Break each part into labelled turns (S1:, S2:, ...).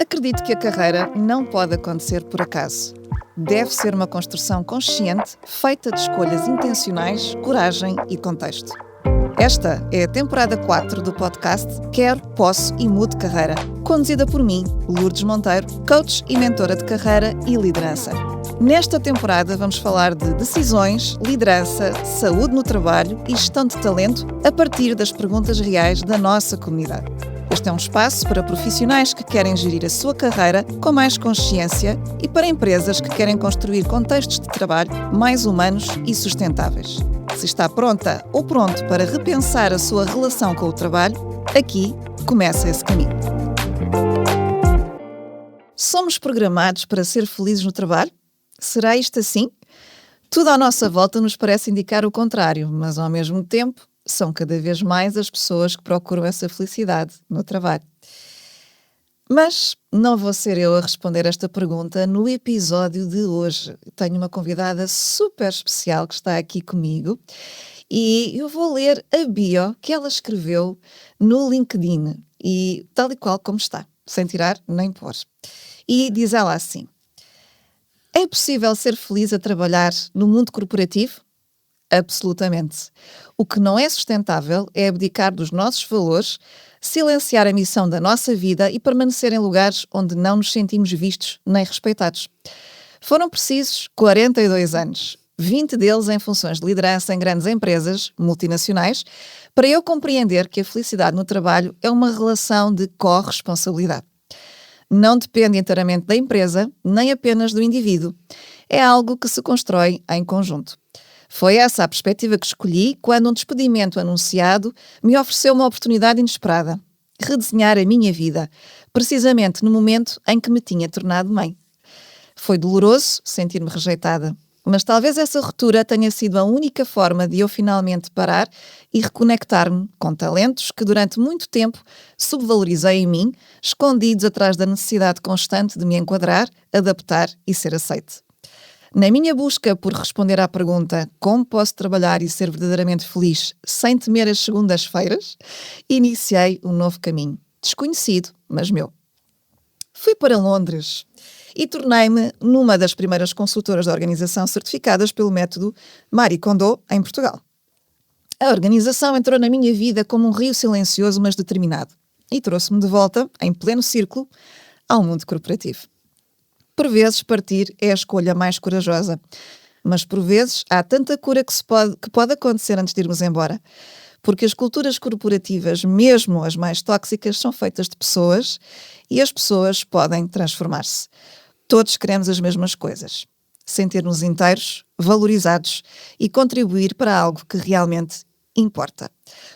S1: Acredito que a carreira não pode acontecer por acaso. Deve ser uma construção consciente, feita de escolhas intencionais, coragem e contexto. Esta é a temporada 4 do podcast Quero, Posso e Mude Carreira, conduzida por mim, Lourdes Monteiro, coach e mentora de carreira e liderança. Nesta temporada vamos falar de decisões, liderança, saúde no trabalho e gestão de talento a partir das perguntas reais da nossa comunidade. Este é um espaço para profissionais que querem gerir a sua carreira com mais consciência e para empresas que querem construir contextos de trabalho mais humanos e sustentáveis. Se está pronta ou pronto para repensar a sua relação com o trabalho, aqui começa esse caminho. Somos programados para ser felizes no trabalho? Será isto assim? Tudo à nossa volta nos parece indicar o contrário, mas ao mesmo tempo são cada vez mais as pessoas que procuram essa felicidade no trabalho. Mas não vou ser eu a responder esta pergunta no episódio de hoje. Tenho uma convidada super especial que está aqui comigo e eu vou ler a bio que ela escreveu no LinkedIn e tal e qual como está, sem tirar nem pôr. E diz ela assim: é possível ser feliz a trabalhar no mundo corporativo? Absolutamente. O que não é sustentável é abdicar dos nossos valores, silenciar a missão da nossa vida e permanecer em lugares onde não nos sentimos vistos nem respeitados. Foram precisos 42 anos, 20 deles em funções de liderança em grandes empresas multinacionais, para eu compreender que a felicidade no trabalho é uma relação de corresponsabilidade. Não depende inteiramente da empresa, nem apenas do indivíduo. É algo que se constrói em conjunto. Foi essa a perspectiva que escolhi quando um despedimento anunciado me ofereceu uma oportunidade inesperada: redesenhar a minha vida, precisamente no momento em que me tinha tornado mãe. Foi doloroso sentir-me rejeitada, mas talvez essa ruptura tenha sido a única forma de eu finalmente parar e reconectar-me com talentos que durante muito tempo subvalorizei em mim, escondidos atrás da necessidade constante de me enquadrar, adaptar e ser aceite. Na minha busca por responder à pergunta como posso trabalhar e ser verdadeiramente feliz sem temer as segundas-feiras, iniciei um novo caminho, desconhecido, mas meu. Fui para Londres e tornei-me numa das primeiras consultoras de organização certificadas pelo método Marie Kondo em Portugal. A organização entrou na minha vida como um rio silencioso, mas determinado, e trouxe-me de volta, em pleno círculo, ao mundo corporativo. Por vezes partir é a escolha mais corajosa, mas por vezes há tanta cura que pode acontecer antes de irmos embora, porque as culturas corporativas, mesmo as mais tóxicas, são feitas de pessoas e as pessoas podem transformar-se. Todos queremos as mesmas coisas: sentir-nos inteiros, valorizados e contribuir para algo que realmente importa.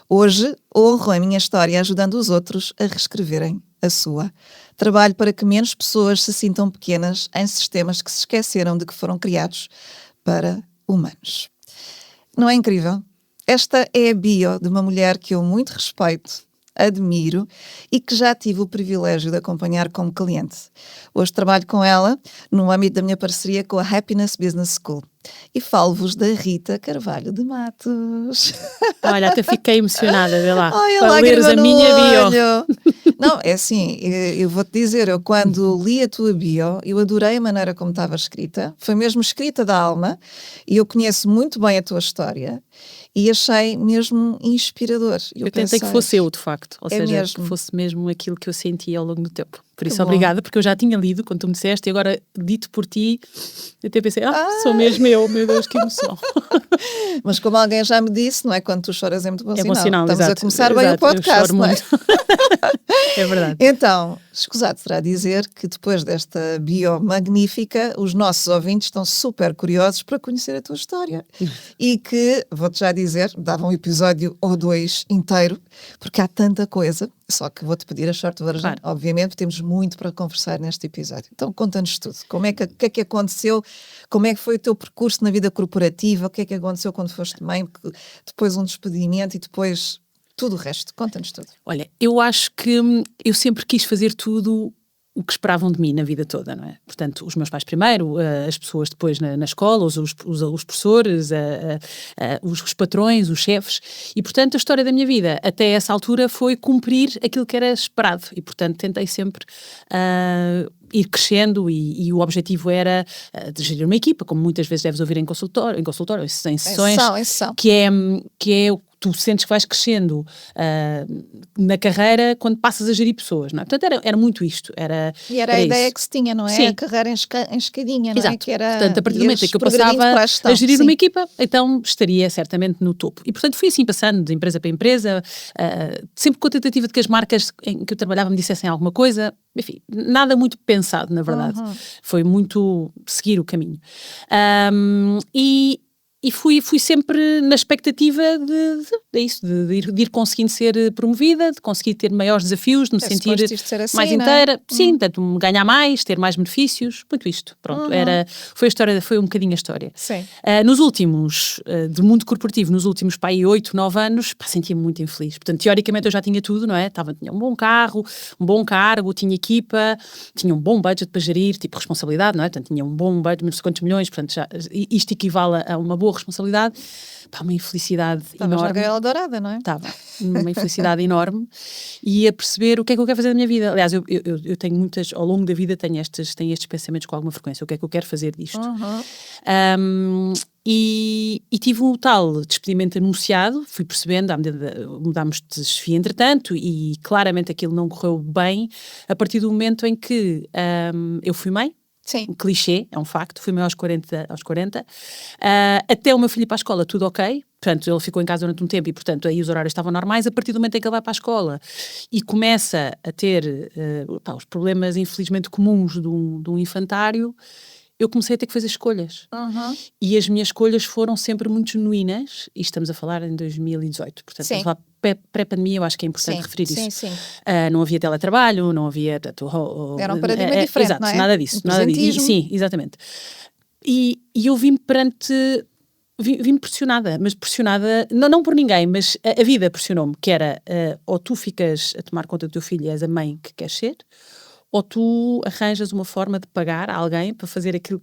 S1: Hoje honro a minha história ajudando os outros a reescreverem a sua. Trabalho para que menos pessoas se sintam pequenas em sistemas que se esqueceram de que foram criados para humanos. Não é incrível? Esta é a bio de uma mulher que eu muito respeito, admiro e que já tive o privilégio de acompanhar como cliente. Hoje trabalho com ela no âmbito da minha parceria com a Happiness Business School. E falo-vos da Rita Carvalho de Matos.
S2: Olha, até fiquei emocionada, vê lá,
S1: Ai,
S2: para leres a minha bio.
S1: Não, é assim, eu vou-te dizer, eu quando li a tua bio, eu adorei a maneira como estava escrita, foi mesmo escrita da alma, e eu conheço muito bem a tua história, e achei mesmo inspirador.
S2: Eu tentei que fosse eu, de facto, ou seja,
S1: mesmo.
S2: que fosse mesmo aquilo que eu senti ao longo do tempo. Por isso,
S1: Que
S2: obrigada, porque eu já tinha lido quando tu me disseste, e agora, dito por ti, eu até pensei, sou mesmo eu, meu Deus, que emoção.
S1: Mas como alguém já me disse, não é? Quando tu choras é muito bom sinal. Estamos
S2: exato,
S1: a começar bem o podcast, não é?
S2: É verdade.
S1: Então, escusado será dizer que depois desta bio magnífica, os nossos ouvintes estão super curiosos para conhecer a tua história. E que, vou-te já dizer, dava um episódio ou dois inteiro, porque há tanta coisa. Só que vou-te pedir a short version, claro. Obviamente, temos muito para conversar neste episódio. Então, conta-nos tudo. O que é que aconteceu? Como é que foi o teu percurso na vida corporativa? O que é que aconteceu quando foste mãe? Depois um despedimento e depois tudo o resto. Conta-nos tudo.
S2: Olha, eu acho que eu sempre quis fazer tudo o que esperavam de mim na vida toda, não é? Portanto, os meus pais primeiro, as pessoas depois na escola, os professores, os patrões, os chefes, e portanto a história da minha vida até essa altura foi cumprir aquilo que era esperado, e portanto tentei sempre ir crescendo, e o objetivo era de gerir uma equipa, como muitas vezes deves ouvir em consultório, em sessões, que é o tu sentes que vais crescendo na carreira quando passas a gerir pessoas, não é? Portanto, era muito isto. Era
S1: a ideia
S2: isso
S1: que se tinha, não é?
S2: Sim.
S1: A carreira em escadinha, não
S2: Exato.
S1: é? Que era,
S2: portanto, a partir do momento em que eu passava a gerir uma equipa, então estaria certamente no topo. E, portanto, fui assim passando de empresa para empresa, sempre com a tentativa de que as marcas em que eu trabalhava me dissessem alguma coisa. Enfim, nada muito pensado, na verdade. Foi muito seguir o caminho. E fui sempre na expectativa de ir conseguindo ser promovida, de conseguir ter maiores desafios, de me sentir
S1: assim,
S2: mais inteira. Sim, tanto ganhar mais, ter mais benefícios, muito isto. Pronto, foi um bocadinho a história.
S1: Sim.
S2: Nos últimos, do mundo corporativo, nos últimos 8, 9 anos, sentia-me muito infeliz. Portanto, teoricamente eu já tinha tudo, não é? Tinha um bom carro, um bom cargo, tinha equipa, tinha um bom budget para gerir, tipo responsabilidade, não é? Portanto, tinha um bom budget, não sei quantos milhões, portanto, isto equivale a uma boa responsabilidade. Uma infelicidade enorme.
S1: Estavas na gaiola dourada, não é?
S2: Estava, uma infelicidade enorme, e a perceber o que é que eu quero fazer da minha vida. Aliás, eu tenho muitas, ao longo da vida tenho estes pensamentos com alguma frequência, o que é que eu quero fazer disto. E tive um tal despedimento anunciado, fui percebendo, mudámos de chefia entretanto, e claramente aquilo não correu bem, a partir do momento em que eu fui mãe.
S1: Sim.
S2: Um clichê, é um facto, fui mãe aos 40, até o meu filho ir para a escola, tudo ok, portanto ele ficou em casa durante um tempo e portanto aí os horários estavam normais. A partir do momento em que ele vai para a escola e começa a ter os problemas infelizmente comuns de um infantário, eu comecei a ter que fazer escolhas. E as minhas escolhas foram sempre muito genuínas, e estamos a falar em 2018, portanto estamos a falar pré-pandemia, eu acho que é importante referir isso.
S1: Sim.
S2: Não havia teletrabalho, não havia...
S1: Era um paradigma diferente,
S2: exato,
S1: não é?
S2: Nada disso. Sim, exatamente. E eu vim-me pressionada, mas pressionada, não por ninguém, mas a vida pressionou-me, que era ou tu ficas a tomar conta do teu filho e és a mãe que queres ser, ou tu arranjas uma forma de pagar a alguém para fazer aquilo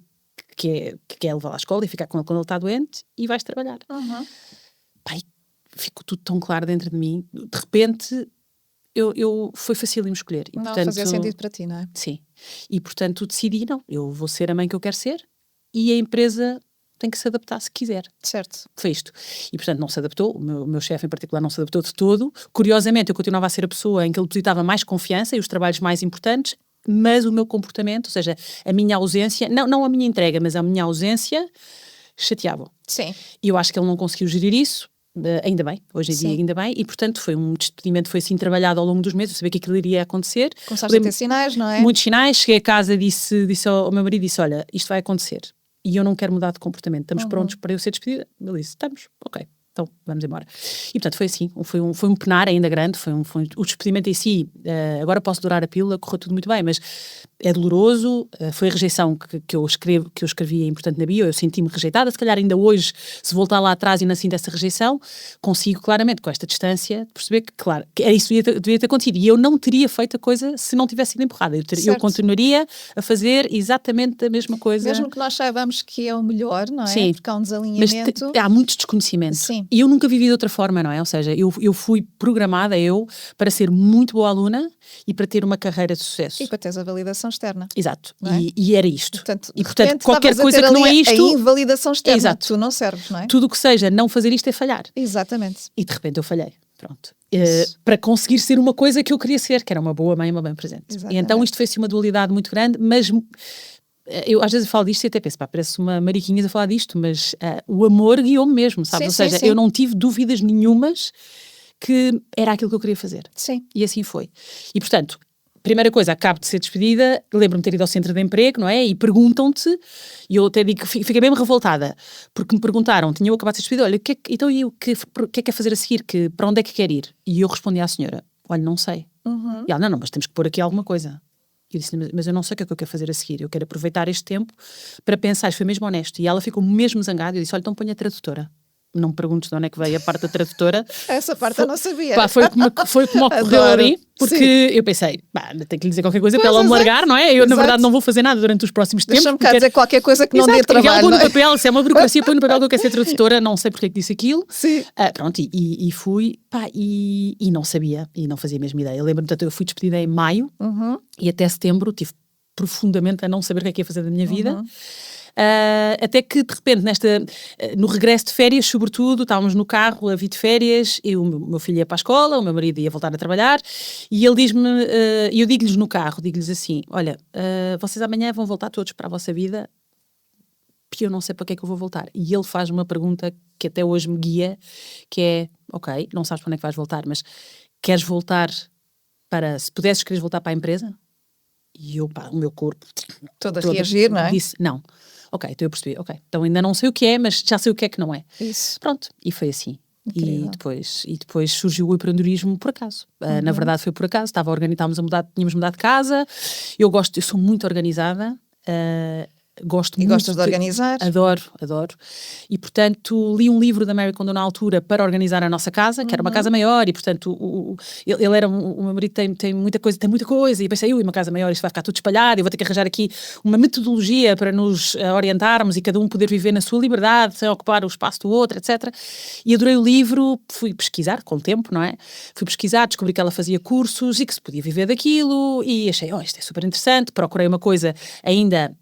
S2: que é levá-lo à escola e ficar com ele quando ele está doente, e vais trabalhar. Pai, ficou tudo tão claro dentro de mim, de repente foi facílimo escolher. E, portanto,
S1: fazia sentido para ti, não é?
S2: Sim. E portanto decidi, não, eu vou ser a mãe que eu quero ser, e a empresa tem que se adaptar se quiser.
S1: Certo.
S2: Foi isto. E portanto não se adaptou, o meu chefe em particular não se adaptou de todo. Curiosamente eu continuava a ser a pessoa em que ele depositava mais confiança e os trabalhos mais importantes, mas o meu comportamento, ou seja, a minha ausência, não a minha entrega, mas a minha ausência, chateava.
S1: Sim.
S2: E eu acho que ele não conseguiu gerir isso. Ainda bem, hoje em dia ainda bem, e portanto foi um despedimento, foi assim trabalhado ao longo dos meses, eu sabia que aquilo iria acontecer.
S1: Começaste a ter sinais, não é?
S2: Muitos sinais, cheguei a casa, disse ao meu marido, disse, olha, isto vai acontecer e eu não quero mudar de comportamento, estamos prontos para eu ser despedida? Ele disse, estamos, ok, então vamos embora. E portanto foi assim, foi um penar ainda grande, o despedimento em si, agora posso dourar a pílula, correu tudo muito bem, mas é doloroso, foi a rejeição que eu escrevi, é importante na bio, eu senti-me rejeitada, se calhar ainda hoje, se voltar lá atrás e não sinto essa rejeição, consigo claramente, com esta distância, perceber que, claro, que era isso que devia ter acontecido, e eu não teria feito a coisa se não tivesse sido empurrada, eu continuaria a fazer exatamente a mesma coisa.
S1: Mesmo que nós saibamos que é o melhor, não é?
S2: Sim.
S1: Porque há um desalinhamento.
S2: Mas há muito desconhecimento.
S1: Sim.
S2: E eu nunca vivi de outra forma, não é? Ou seja, eu fui programada, para ser muito boa aluna e para ter uma carreira de sucesso.
S1: E para teres a validação externa.
S2: Exato.
S1: É?
S2: E era isto.
S1: Portanto,
S2: e portanto qualquer coisa que não é isto...
S1: A invalidação externa.
S2: Exato.
S1: Tu não serves, não é?
S2: Tudo o que seja não fazer isto é falhar.
S1: Exatamente.
S2: E de repente eu falhei. Pronto. Para conseguir ser uma coisa que eu queria ser, que era uma boa mãe e uma bem presente.
S1: Exatamente.
S2: E então isto foi-se uma dualidade muito grande, mas... Eu às vezes falo disto e até penso, parece uma mariquinha a falar disto, mas o amor guiou-me mesmo, sabe?
S1: Sim,
S2: ou seja,
S1: sim.
S2: Eu não tive dúvidas nenhumas que era aquilo que eu queria fazer.
S1: Sim.
S2: E assim foi. E portanto, primeira coisa, acabo de ser despedida, lembro-me de ter ido ao centro de emprego, não é? E perguntam-te, e eu até digo que fiquei bem revoltada, porque me perguntaram, tinha eu acabado de ser despedida, olha, então o que é que é fazer a seguir? Para onde é que quer ir? E eu respondi à senhora, olha, não sei. E ela, não, mas temos que pôr aqui alguma coisa. Eu disse, mas eu não sei o que é que eu quero fazer a seguir, eu quero aproveitar este tempo para pensar, foi mesmo honesto. E ela ficou mesmo zangada, eu disse, olha, então ponha a tradutora. não me perguntes de onde é que veio a parte da tradutora.
S1: Essa parte eu não sabia.
S2: Pá, foi como ocorreu ali, porque eu pensei, tenho que lhe dizer qualquer coisa para ela me largar, não é? Eu, na verdade, não vou fazer nada durante os próximos tempos.
S1: Deixa-me cá dizer qualquer coisa que não dê trabalho.
S2: Ela põe no papel, se é uma burocracia, põe no papel que eu quero ser tradutora, não sei porque é que disse aquilo.
S1: Sim.
S2: Pronto, e fui, e não sabia, e não fazia a mesma ideia. Eu lembro-me, portanto, eu fui despedida em maio, e até setembro tive profundamente a não saber o que é que ia fazer da minha vida. Até que de repente no regresso de férias, sobretudo, estávamos no carro a vir de férias, e o meu filho ia para a escola, o meu marido ia voltar a trabalhar, e ele diz-me, e eu digo-lhes no carro, digo-lhes assim, olha, vocês amanhã vão voltar todos para a vossa vida, porque eu não sei para que é que eu vou voltar. E ele faz uma pergunta que até hoje me guia, que é, ok, não sabes para onde é que vais voltar, mas queres voltar se pudesses, queres voltar para a empresa? E eu, o meu corpo
S1: todo a reagir, não é?
S2: Disse, não. Ok, então eu percebi, ok, então ainda não sei o que é, mas já sei o que é que não é.
S1: Isso.
S2: Pronto, e foi assim. E depois surgiu o empreendedorismo por acaso. Na verdade foi por acaso, tínhamos mudado de casa, eu sou muito organizada, gosto muito.
S1: E gostas de organizar?
S2: Adoro. E, portanto, li um livro da Marie Kondo na altura para organizar a nossa casa, que era uma casa maior, e, portanto, ele era o meu marido tem muita coisa, e pensei, uma casa maior, isto vai ficar tudo espalhado, eu vou ter que arranjar aqui uma metodologia para nos orientarmos e cada um poder viver na sua liberdade, sem ocupar o espaço do outro, etc. E adorei o livro, fui pesquisar, com o tempo, não é? Fui pesquisar, descobri que ela fazia cursos e que se podia viver daquilo, e achei, isto é super interessante, procurei uma coisa ainda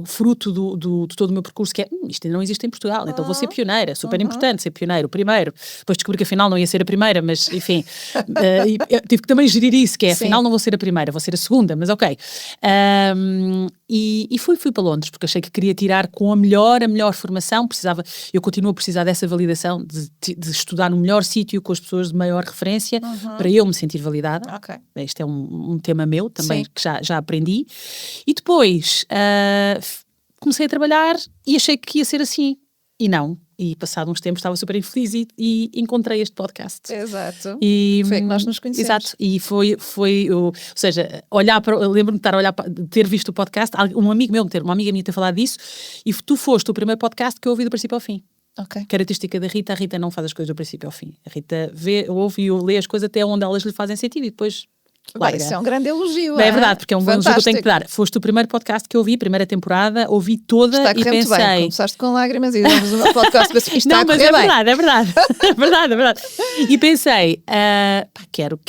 S2: fruto de todo o meu percurso, que é, isto ainda não existe em Portugal, então vou ser pioneira, super importante ser pioneiro, primeiro. Depois descobri que afinal não ia ser a primeira, mas enfim, tive que também gerir isso, que é, afinal não vou ser a primeira, vou ser a segunda, mas ok. E fui para Londres, porque achei que queria tirar com a melhor formação, eu continuo a precisar dessa validação, de estudar no melhor sítio, com as pessoas de maior referência, para eu me sentir validada.
S1: Okay.
S2: Este é um tema meu também, que já aprendi. E depois comecei a trabalhar e achei que ia ser assim. E não. E passado uns tempos estava super infeliz e encontrei este podcast.
S1: Exato.
S2: E
S1: foi que nós nos conhecemos.
S2: Exato. E ou seja, lembro-me de ter visto o podcast, uma amiga minha ter falado disso, e tu foste o primeiro podcast que eu ouvi do princípio ao fim.
S1: Okay.
S2: Característica da Rita, a Rita não faz as coisas do princípio ao fim. A Rita ouve e lê as coisas até onde elas lhe fazem sentido e depois larga.
S1: Isso é um grande elogio.
S2: É verdade, porque é um bom elogio que eu tenho que dar. Foste o primeiro podcast que eu ouvi, primeira temporada, ouvi toda. Está
S1: e pensei... bem. Começaste com lágrimas e damos um podcast, isto está a correr bem.
S2: É verdade. E pensei, quero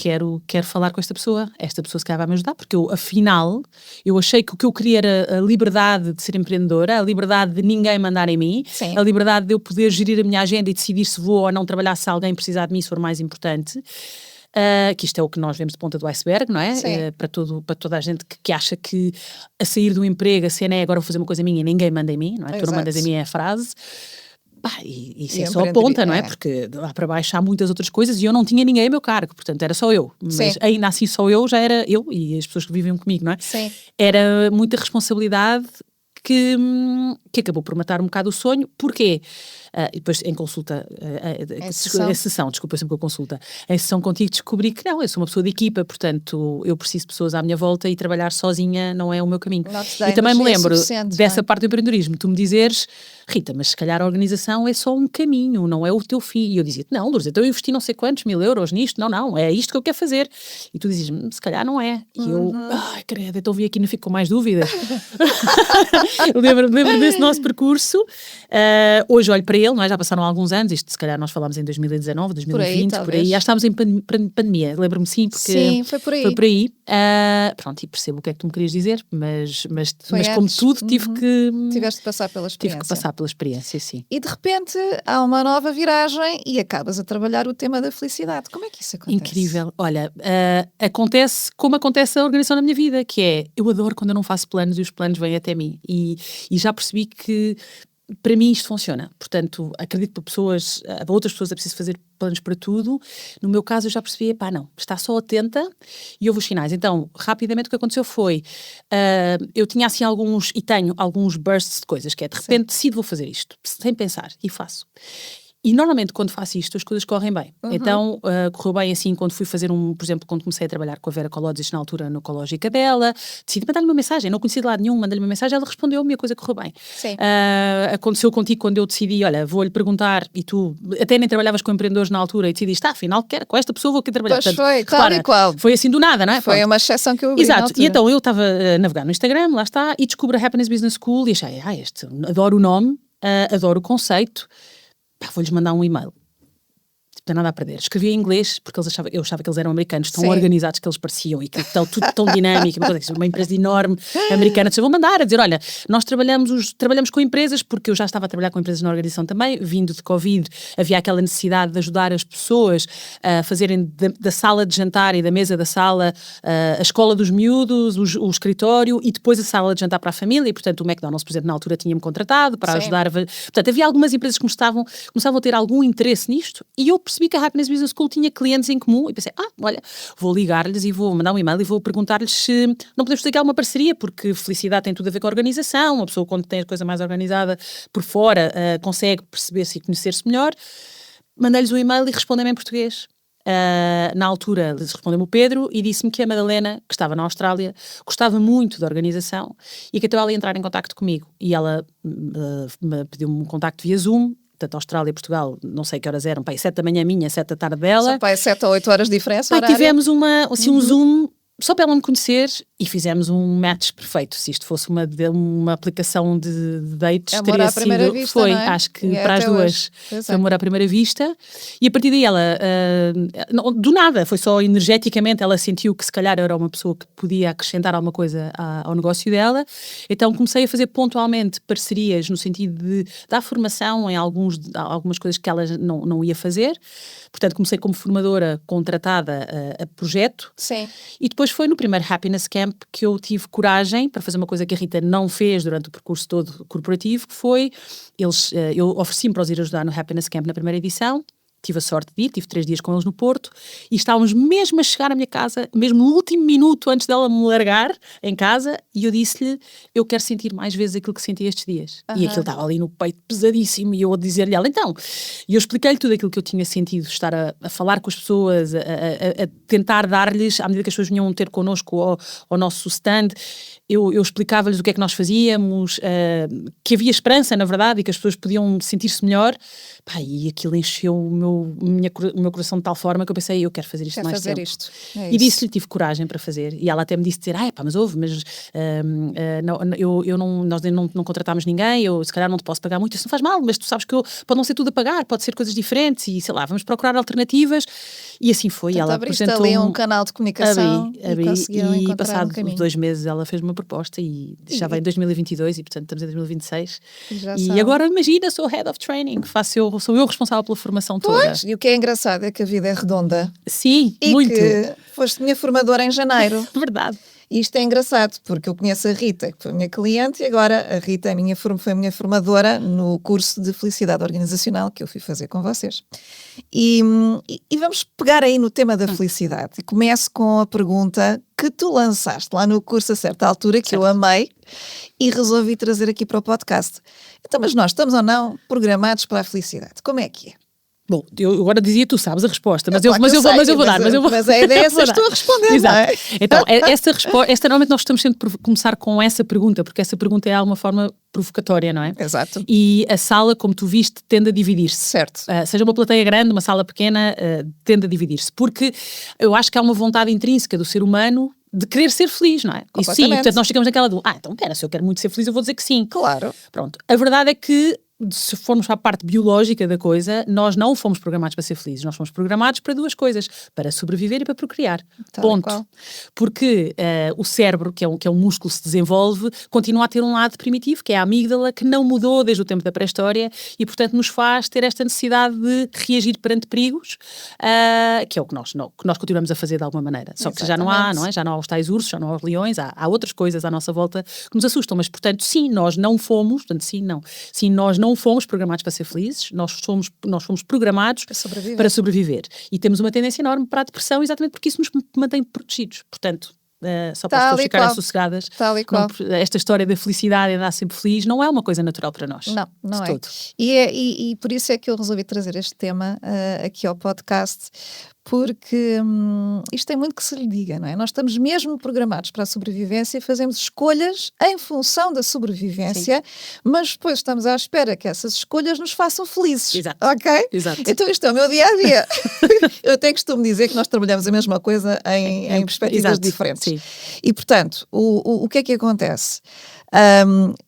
S2: falar com esta pessoa se calhar vai me ajudar, porque afinal, eu achei que o que eu queria era a liberdade de ser empreendedora, a liberdade de ninguém mandar em mim,
S1: Sim.
S2: a liberdade de eu poder gerir a minha agenda e decidir se vou ou não trabalhar, se alguém precisar de mim, se for mais importante. Que isto é o que nós vemos de ponta do iceberg, não é? Para toda a gente que acha que a sair do emprego, a cena é agora vou fazer uma coisa minha e ninguém manda em mim, não é? Tu não mandas em mim é a frase. Isso é só a ponta, não é? Porque lá para baixo há muitas outras coisas e eu não tinha ninguém a meu cargo, portanto era só eu. Mas ainda assim só eu, já era eu e as pessoas que viviam comigo, não é?
S1: Sim.
S2: Era muita responsabilidade que acabou por matar um bocado o sonho. Porquê? E depois em consulta, a sessão, desculpa, sempre com a consulta, em sessão contigo descobri que não, eu sou uma pessoa de equipa, portanto eu preciso de pessoas à minha volta e trabalhar sozinha não é o meu caminho. E também me lembro dessa parte do empreendedorismo, tu me dizeres, Rita, mas se calhar a organização é só um caminho, não é o teu fim. E eu dizia, não, Lourdes, então eu investi não sei quantos mil euros nisto, não, é isto que eu quero fazer. E tu dizias, se calhar não é. E eu, credo, então vim aqui e não fico com mais dúvidas. lembro desse nosso percurso. Hoje olho para ele, não é? Já passaram alguns anos, isto se calhar nós falámos em 2019, 2020, por aí. Já estávamos em pandemia, lembro-me porque
S1: foi por aí.
S2: Foi por aí. Pronto, e percebo o que é que tu me querias dizer, mas como tudo
S1: tiveste de passar pela experiência.
S2: Tive que passar pela experiência, sim.
S1: E de repente há uma nova viragem e acabas a trabalhar o tema da felicidade. Como é que isso acontece?
S2: Incrível. Olha, acontece como acontece a organização na minha vida, que é, eu adoro quando eu não faço planos e os planos vêm até mim. E já percebi que para mim isto funciona, portanto acredito que para outras pessoas é preciso fazer planos para tudo. No meu caso eu já percebi, não, está só atenta e houve os sinais. Então rapidamente o que aconteceu foi, eu tinha assim tenho alguns bursts de coisas, que é de repente decido vou fazer isto, sem pensar, e faço. E normalmente quando faço isto as coisas correm bem. Então correu bem assim quando fui fazer por exemplo, quando comecei a trabalhar com a Vera Colodis na altura no Ecológica dela, decidi mandar-lhe uma mensagem, não conhecia de lado nenhum, mandei-lhe uma mensagem, ela respondeu-me e a coisa correu bem. Aconteceu contigo quando eu decidi, olha, vou-lhe perguntar, e tu até nem trabalhavas com empreendedores na altura e decidiste, afinal com esta pessoa vou aqui trabalhar.
S1: Pois foi, tal e qual.
S2: Foi assim do nada, não é?
S1: Foi uma exceção que eu abri.
S2: Exato, e então eu estava a navegar no Instagram, lá está, e descubro a Happiness Business School e achei, adoro o nome, adoro o conceito, vou-lhes mandar um e-mail. Não tem nada a perder. Escrevi em inglês porque eu achava que eles eram americanos, tão organizados que eles pareciam e que tudo tão dinâmico, uma empresa enorme americana. Vou mandar a dizer, olha, nós trabalhamos com empresas, porque eu já estava a trabalhar com empresas na organização também, vindo de Covid, havia aquela necessidade de ajudar as pessoas a fazerem da sala de jantar e da mesa da sala a escola dos miúdos, o escritório e depois a sala de jantar para a família e, portanto, o McDonald's, por exemplo, na altura tinha-me contratado para ajudar. Portanto, havia algumas empresas que começavam a ter algum interesse nisto e eu percebi que a Happiness Business School tinha clientes em comum e pensei, olha, vou ligar-lhes e vou mandar um e-mail e vou perguntar-lhes se não podemos fazer alguma parceria, porque felicidade tem tudo a ver com a organização, uma pessoa quando tem a coisa mais organizada por fora consegue perceber-se e conhecer-se melhor. Mandei-lhes um e-mail e respondem-me em português. Na altura respondeu-me o Pedro e disse-me que a Madalena, que estava na Austrália, gostava muito da organização e que então ela ia entrar em contacto comigo e ela me pediu-me um contacto via Zoom. Portanto, Austrália e Portugal, não sei que horas eram, 7 da manhã minha, 7 da tarde dela.
S1: Só 7 ou 8 horas de diferença.
S2: Tivemos um Zoom só para ela me conhecer e fizemos um match perfeito. Se isto fosse uma aplicação de dates,
S1: amor
S2: teria
S1: à primeira
S2: sido.
S1: Vista,
S2: foi,
S1: não é?
S2: acho que para as duas foi amor à primeira vista. E a partir daí ela, do nada, foi só energeticamente, ela sentiu que se calhar era uma pessoa que podia acrescentar alguma coisa ao negócio dela. Então comecei a fazer pontualmente parcerias no sentido de dar formação em algumas coisas que ela não ia fazer. Portanto, comecei como formadora contratada a projeto.
S1: Sim.
S2: E depois foi no primeiro Happiness Camp que eu tive coragem para fazer uma coisa que a Rita não fez durante o percurso todo corporativo, que foi, eu ofereci-me para os ir ajudar no Happiness Camp na primeira edição, tive a sorte de ir, tive 3 dias com eles no Porto e estávamos mesmo a chegar à minha casa, mesmo no último minuto antes dela me largar em casa e eu disse-lhe, eu quero sentir mais vezes aquilo que senti estes dias. E aquilo estava ali no peito pesadíssimo e eu a dizer-lhe ela, então, e eu expliquei-lhe tudo aquilo que eu tinha sentido, estar a falar com as pessoas, a tentar dar-lhes, à medida que as pessoas vinham ter connosco ao nosso stand, eu explicava-lhes o que é que nós fazíamos, que havia esperança, na verdade, e que as pessoas podiam sentir-se melhor. E aquilo encheu o meu coração de tal forma que eu pensei, eu quero fazer isto mais tempo. E disse-lhe, tive coragem para fazer. E ela até me disse, mas nós não contratámos ninguém, eu se calhar não te posso pagar muito, isso não faz mal, mas tu sabes que pode não ser tudo a pagar, pode ser coisas diferentes e sei lá, vamos procurar alternativas. E assim foi.
S1: Portanto,
S2: ela
S1: apresentou ali um canal de comunicação e
S2: passado 2 meses ela fez uma proposta e já vai em 2022 e portanto estamos em 2026 e agora imagina, sou Head of Training, sou eu responsável pela formação toda.
S1: E o que é engraçado é que a vida é redonda.
S2: Sim,
S1: e
S2: muito.
S1: Que foste minha formadora em janeiro.
S2: Verdade.
S1: E isto é engraçado, porque eu conheço a Rita, que foi minha cliente, e agora a Rita foi minha formadora no curso de Felicidade Organizacional que eu fui fazer com vocês. E vamos pegar aí no tema da felicidade. E começo com a pergunta que tu lançaste lá no curso a certa altura, que eu amei, e resolvi trazer aqui para o podcast. Então, mas nós estamos ou não programados para a felicidade? Como é que é?
S2: Bom, eu agora dizia, tu sabes a resposta, mas eu vou dar.
S1: Mas a ideia é seres tu a responder,
S2: exato.
S1: Não é?
S2: Então, essa resposta, normalmente nós estamos sempre por começar com essa pergunta, porque essa pergunta é de alguma forma provocatória, não é?
S1: Exato.
S2: E a sala, como tu viste, tende a dividir-se.
S1: Certo.
S2: Seja uma plateia grande, uma sala pequena, tende a dividir-se. Porque eu acho que há uma vontade intrínseca do ser humano de querer ser feliz, não é? E sim, portanto nós ficamos naquela do, então pera, se eu quero muito ser feliz eu vou dizer que sim.
S1: Claro.
S2: Pronto. A verdade é que se formos para a parte biológica da coisa, nós não fomos programados para ser felizes, nós fomos programados para 2 coisas, para sobreviver e para procriar. Ponto. Porque o cérebro, que é um músculo que se desenvolve, continua a ter um lado primitivo, que é a amígdala, que não mudou desde o tempo da pré-história e, portanto, nos faz ter esta necessidade de reagir perante perigos, que é o que nós continuamos a fazer de alguma maneira. Só que já não há, não é? Já não há os tais ursos, já não há os leões, há outras coisas à nossa volta que nos assustam, mas, portanto, sim, nós não fomos, portanto, sim, nós não fomos programados para ser felizes, nós fomos programados para sobreviver. E temos uma tendência enorme para a depressão exatamente porque isso nos mantém protegidos. Portanto, só para as
S1: Tal
S2: pessoas
S1: e
S2: ficarem
S1: qual.
S2: sossegadas.
S1: Tal e qual.
S2: Esta história da felicidade e andar sempre feliz não é uma coisa natural para nós.
S1: Não
S2: de
S1: é.
S2: todo.
S1: E por isso é que eu resolvi trazer este tema aqui ao podcast, porque isto tem muito que se lhe diga, não é? Nós estamos mesmo programados para a sobrevivência e fazemos escolhas em função da sobrevivência, mas depois estamos à espera que essas escolhas nos façam felizes.
S2: Exato.
S1: Ok?
S2: Exato.
S1: Então isto é o meu dia-a-dia. Eu até costumo dizer que nós trabalhamos a mesma coisa em perspectivas
S2: Exato.
S1: diferentes.
S2: Sim.
S1: E, portanto, o que é que acontece?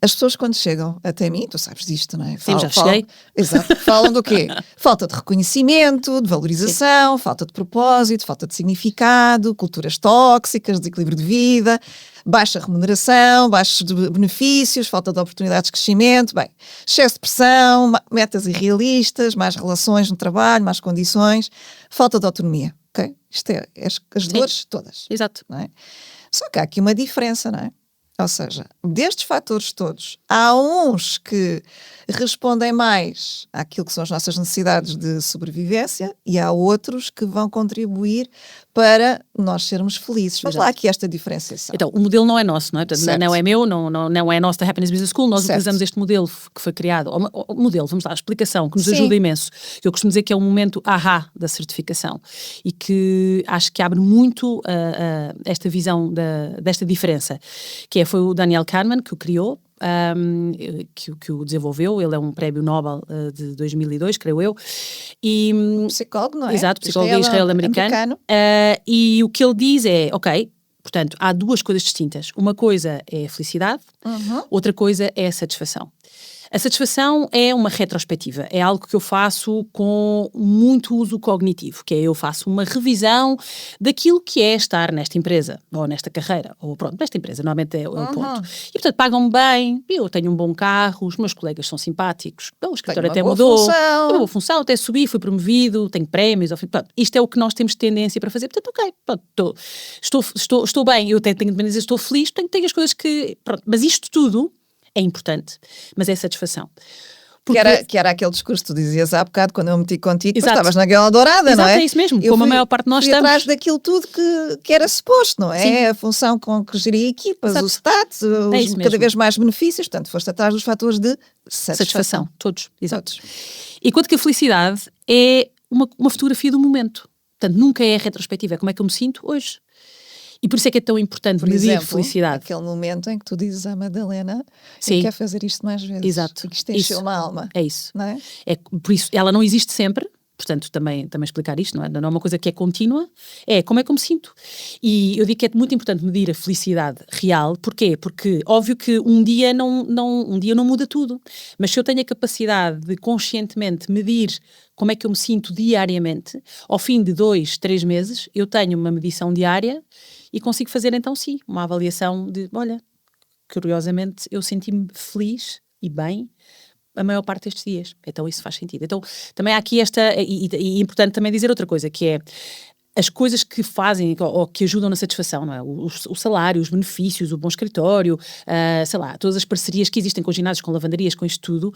S1: As pessoas quando chegam até mim, tu sabes disto, não é?
S2: Sim, já cheguei.
S1: Exato. Falam do quê? Falta de reconhecimento, de valorização, falta de propósito, falta de significado, culturas tóxicas, desequilíbrio de vida, baixa remuneração, baixos benefícios, falta de oportunidades de crescimento, bem, excesso de pressão, metas irrealistas, mais relações no trabalho, mais condições, falta de autonomia. Ok? Isto é as dores todas.
S2: Exato.
S1: Não é? Só que há aqui uma diferença, não é? Ou seja, destes fatores todos, há uns que respondem mais àquilo que são as nossas necessidades de sobrevivência e há outros que vão contribuir para nós sermos felizes. Vamos lá aqui esta diferenciação.
S2: Então, o modelo não é nosso, não é? Portanto, não é meu, não é nosso da Happiness Business School. Nós utilizamos este modelo que foi criado. O modelo, vamos lá, a explicação, que nos ajuda imenso. Eu costumo dizer que é um momento ahá da certificação e que acho que abre muito esta visão desta diferença, que foi o Daniel Kahneman que o criou, que o desenvolveu. Ele é um prémio Nobel de 2002, creio eu. E,
S1: psicólogo, não é?
S2: Exato, psicólogo israelo-americano. E o que ele diz é, ok, portanto, há duas coisas distintas. Uma coisa é a felicidade, outra coisa é a satisfação. A satisfação é uma retrospectiva, é algo que eu faço com muito uso cognitivo, que é eu faço uma revisão daquilo que é estar nesta empresa, ou nesta carreira, ou pronto, nesta empresa, normalmente é o ponto. E portanto pagam-me bem, eu tenho um bom carro, os meus colegas são simpáticos, o escritório até mudou, tenho uma boa função, até subi, fui promovido, tenho prémios, pronto, isto é o que nós temos tendência para fazer, portanto ok, pronto, estou bem, eu até tenho de dizer estou feliz, tenho as coisas que, pronto, mas isto tudo é importante, mas é satisfação.
S1: Que era aquele discurso que tu dizias há bocado, quando eu meti contigo, tu estavas na Guela Dourada,
S2: Exato,
S1: não é?
S2: É isso mesmo, como a maior parte de nós estamos.
S1: atrás daquilo tudo que era suposto, não é?
S2: Sim.
S1: A função com que geria equipas, o status, cada vez mais benefícios, portanto, foste atrás dos fatores de satisfação.
S2: Todos, exato. Enquanto que a felicidade é uma fotografia do momento. Portanto, nunca é retrospectiva, é como é que eu me sinto hoje. E por isso é que é tão importante medir felicidade.
S1: Aquele momento em que tu dizes à Madalena que quer fazer isto mais vezes.
S2: Exato.
S1: E que isto encheu uma alma.
S2: É isso.
S1: Não é?
S2: Por isso, ela não existe sempre, portanto, também explicar isto, não é uma coisa que é contínua, é como é que eu me sinto. E eu digo que é muito importante medir a felicidade real. Porquê? Porque, óbvio que um dia não muda tudo, mas se eu tenho a capacidade de conscientemente medir como é que eu me sinto diariamente, ao fim de 2, 3 meses, eu tenho uma medição diária e consigo fazer então sim, uma avaliação de, olha, curiosamente eu senti-me feliz e bem a maior parte destes dias, então isso faz sentido. Então também há aqui e é importante também dizer outra coisa, que é as coisas que fazem ou que ajudam na satisfação, não é? O salário, os benefícios, o bom escritório, sei lá, todas as parcerias que existem com ginásios, com lavanderias, com isto tudo,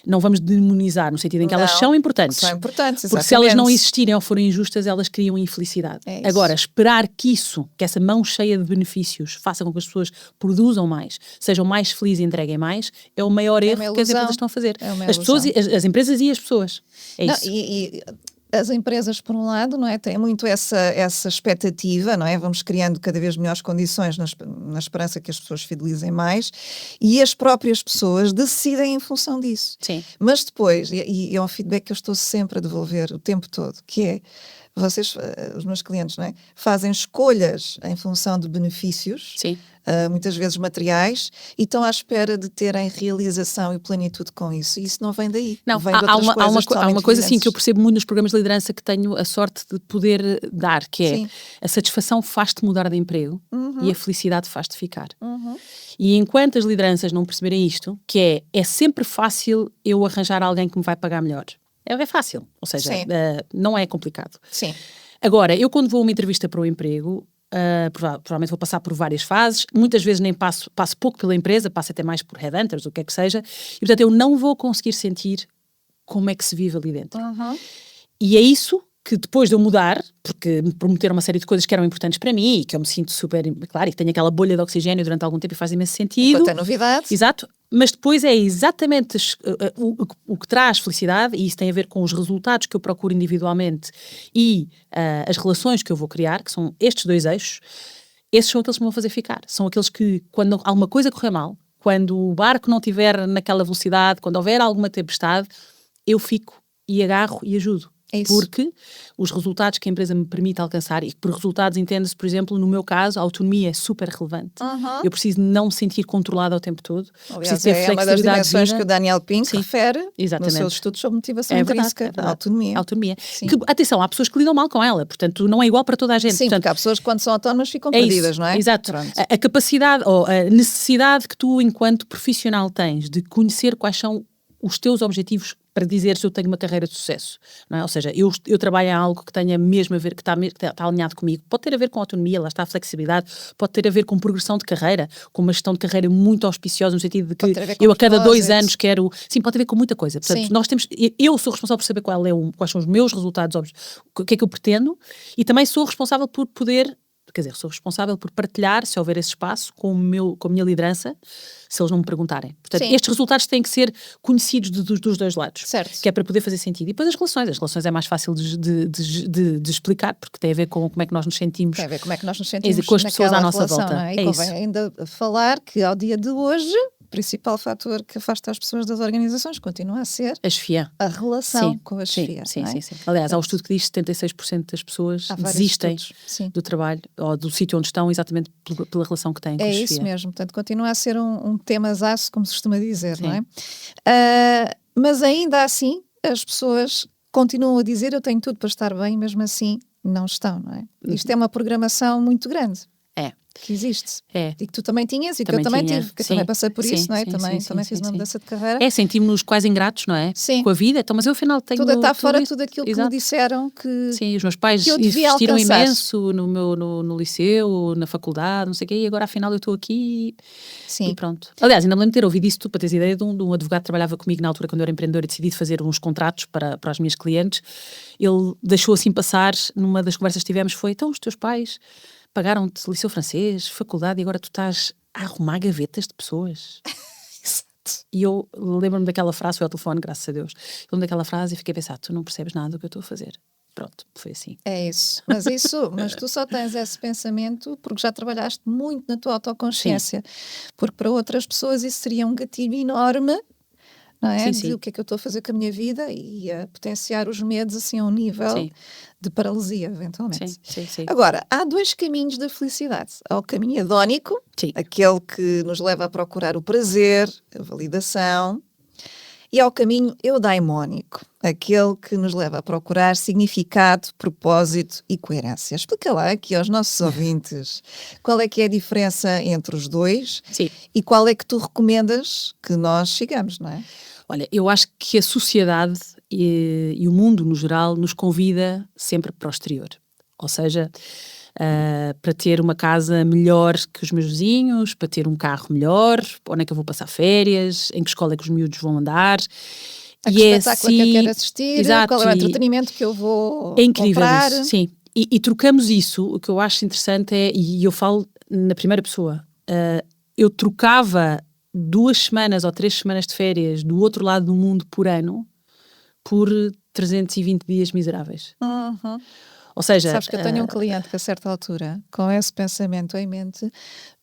S2: não vamos demonizar no sentido em que elas são importantes.
S1: São importantes,
S2: porque se elas não existirem ou forem injustas, elas criam infelicidade. Agora, esperar que essa mão cheia de benefícios faça com que as pessoas produzam mais, sejam mais felizes e entreguem mais, é o maior erro que as empresas estão a fazer. As pessoas, as empresas e as pessoas. É isso.
S1: As empresas, por um lado, não é, têm muito essa expectativa, não é? Vamos criando cada vez melhores condições na esperança que as pessoas fidelizem mais, e as próprias pessoas decidem em função disso.
S2: Sim.
S1: Mas depois, e é um feedback que eu estou sempre a devolver o tempo todo, que é, vocês, os meus clientes, não é? Fazem escolhas em função de benefícios, muitas vezes materiais, e estão à espera de terem realização e plenitude com isso. E isso não vem daí.
S2: Não,
S1: vem de outras coisas
S2: há uma coisa assim que eu percebo muito nos programas de liderança que tenho a sorte de poder dar, que é a satisfação faz-te mudar de emprego e a felicidade faz-te ficar. E enquanto as lideranças não perceberem isto, que é sempre fácil eu arranjar alguém que me vai pagar melhor. É fácil, ou seja, não é complicado.
S1: Sim.
S2: Agora, eu quando vou a uma entrevista para o emprego, provavelmente vou passar por várias fases, muitas vezes nem passo pouco pela empresa, passo até mais por headhunters, o que é que seja, e portanto eu não vou conseguir sentir como é que se vive ali dentro. E é isso que depois de eu mudar, porque me prometeram uma série de coisas que eram importantes para mim e que eu me sinto super, claro, e que tenho aquela bolha de oxigênio durante algum tempo e faz imenso sentido.
S1: Enquanto é novidade.
S2: Exato. Mas depois é exatamente o que traz felicidade, e isso tem a ver com os resultados que eu procuro individualmente e as relações que eu vou criar, que são estes 2 eixos. Esses são aqueles que me vão fazer ficar. São aqueles que, quando alguma coisa correr mal, quando o barco não estiver naquela velocidade, quando houver alguma tempestade, eu fico e agarro e ajudo.
S1: É isso.
S2: Porque os resultados que a empresa me permite alcançar, e por resultados entende-se, por exemplo, no meu caso, a autonomia é super relevante. Eu preciso não me sentir controlada o tempo todo.
S1: Aliás, é uma das dimensões que o Daniel Pink refere
S2: exatamente.
S1: nos seus estudos sobre motivação intrínseca, a autonomia.
S2: Que, atenção, há pessoas que lidam mal com ela, portanto não é igual para toda a gente.
S1: Sim,
S2: portanto,
S1: porque há pessoas que quando são autónomas ficam perdidas,
S2: isso,
S1: não é?
S2: Exato. A capacidade ou a necessidade que tu, enquanto profissional, tens de conhecer quais são os teus objetivos para dizer se eu tenho uma carreira de sucesso, não é? Ou seja, eu trabalho em algo que tenha mesmo a ver, que está alinhado comigo. Pode ter a ver com autonomia, lá está a flexibilidade, pode ter a ver com progressão de carreira, com uma gestão de carreira muito auspiciosa, no sentido de que eu a cada 2 anos quero... Sim, pode ter a ver com muita coisa. Portanto, nós temos... Eu sou responsável por saber quais são os meus resultados, o que é que eu pretendo, e também sou responsável por poder... Quer dizer, sou responsável por partilhar, se houver esse espaço, com a minha liderança, se eles não me perguntarem. Portanto, estes resultados têm que ser conhecidos dos 2 lados.
S1: Certo.
S2: Que é para poder fazer sentido. E depois as relações é mais fácil de explicar, porque tem a ver com como é que nós nos sentimos.
S1: Tem a ver como é que nós nos sentimos
S2: com as pessoas à nossa volta.
S1: Não é? E convém ainda falar que ao dia de hoje, o principal fator que afasta as pessoas das organizações continua a ser
S2: a chefia.
S1: A relação com a chefia.
S2: Sim. Aliás, há um estudo que diz que 76% das pessoas desistem do trabalho ou do sítio onde estão exatamente pela relação que têm com a chefia.
S1: É isso mesmo, portanto continua a ser um tema-zaço, como se costuma dizer, não é? Mas ainda assim as pessoas continuam a dizer eu tenho tudo para estar bem, mesmo assim não estão, não é? Isto é uma programação muito grande. Que existe. E que tu também tinhas e que eu também tive, porque eu também passei por isso, não é? Também fiz uma mudança de carreira.
S2: Sentimos-nos quase ingratos, não é? Com a vida, então, mas eu afinal tenho...
S1: Tudo está fora tudo aquilo que me disseram que...
S2: Sim, os meus pais investiram imenso no liceu, na faculdade, não sei o quê, e agora afinal eu estou aqui e pronto. Aliás, ainda me lembro de ter ouvido isso tudo, para teres ideia de um advogado que trabalhava comigo na altura quando eu era empreendedora e decidi fazer uns contratos para as minhas clientes. Ele deixou assim passar, numa das conversas que tivemos, foi, então os teus pais... pagaram-te liceu francês, faculdade, e agora tu estás a arrumar gavetas de pessoas.
S1: Exato.
S2: E eu lembro-me daquela frase, foi ao telefone, graças a Deus. Eu lembro daquela frase e fiquei a pensar, tu não percebes nada do que eu estou a fazer. Pronto, foi assim.
S1: É isso. Mas tu só tens esse pensamento porque já trabalhaste muito na tua autoconsciência. Porque para outras pessoas isso seria um gatilho enorme, não é? De o que é que eu estou a fazer com a minha vida e a potenciar os medos assim a um nível de paralisia, eventualmente.
S2: Sim.
S1: Agora, há 2 caminhos da felicidade. Há o caminho hedónico, aquele que nos leva a procurar o prazer, a validação, e há o caminho eudaimónico, aquele que nos leva a procurar significado, propósito e coerência. Explica lá aqui aos nossos ouvintes qual é que é a diferença entre os 2 e qual é que tu recomendas que nós sigamos, não é?
S2: Olha, eu acho que a sociedade e o mundo no geral nos convida sempre para o exterior. Ou seja, para ter uma casa melhor que os meus vizinhos, para ter um carro melhor, onde é que eu vou passar férias, em que escola é que os miúdos vão andar.
S1: A que espetáculo que eu quero assistir, qual é o entretenimento que eu vou comprar.
S2: Isso, sim. E trocamos isso. O que eu acho interessante é, e eu falo na primeira pessoa, eu trocava 2 semanas ou 3 semanas de férias do outro lado do mundo por ano por 320 dias miseráveis. Ou seja...
S1: Sabes que eu tenho um cliente que a certa altura, com esse pensamento em mente,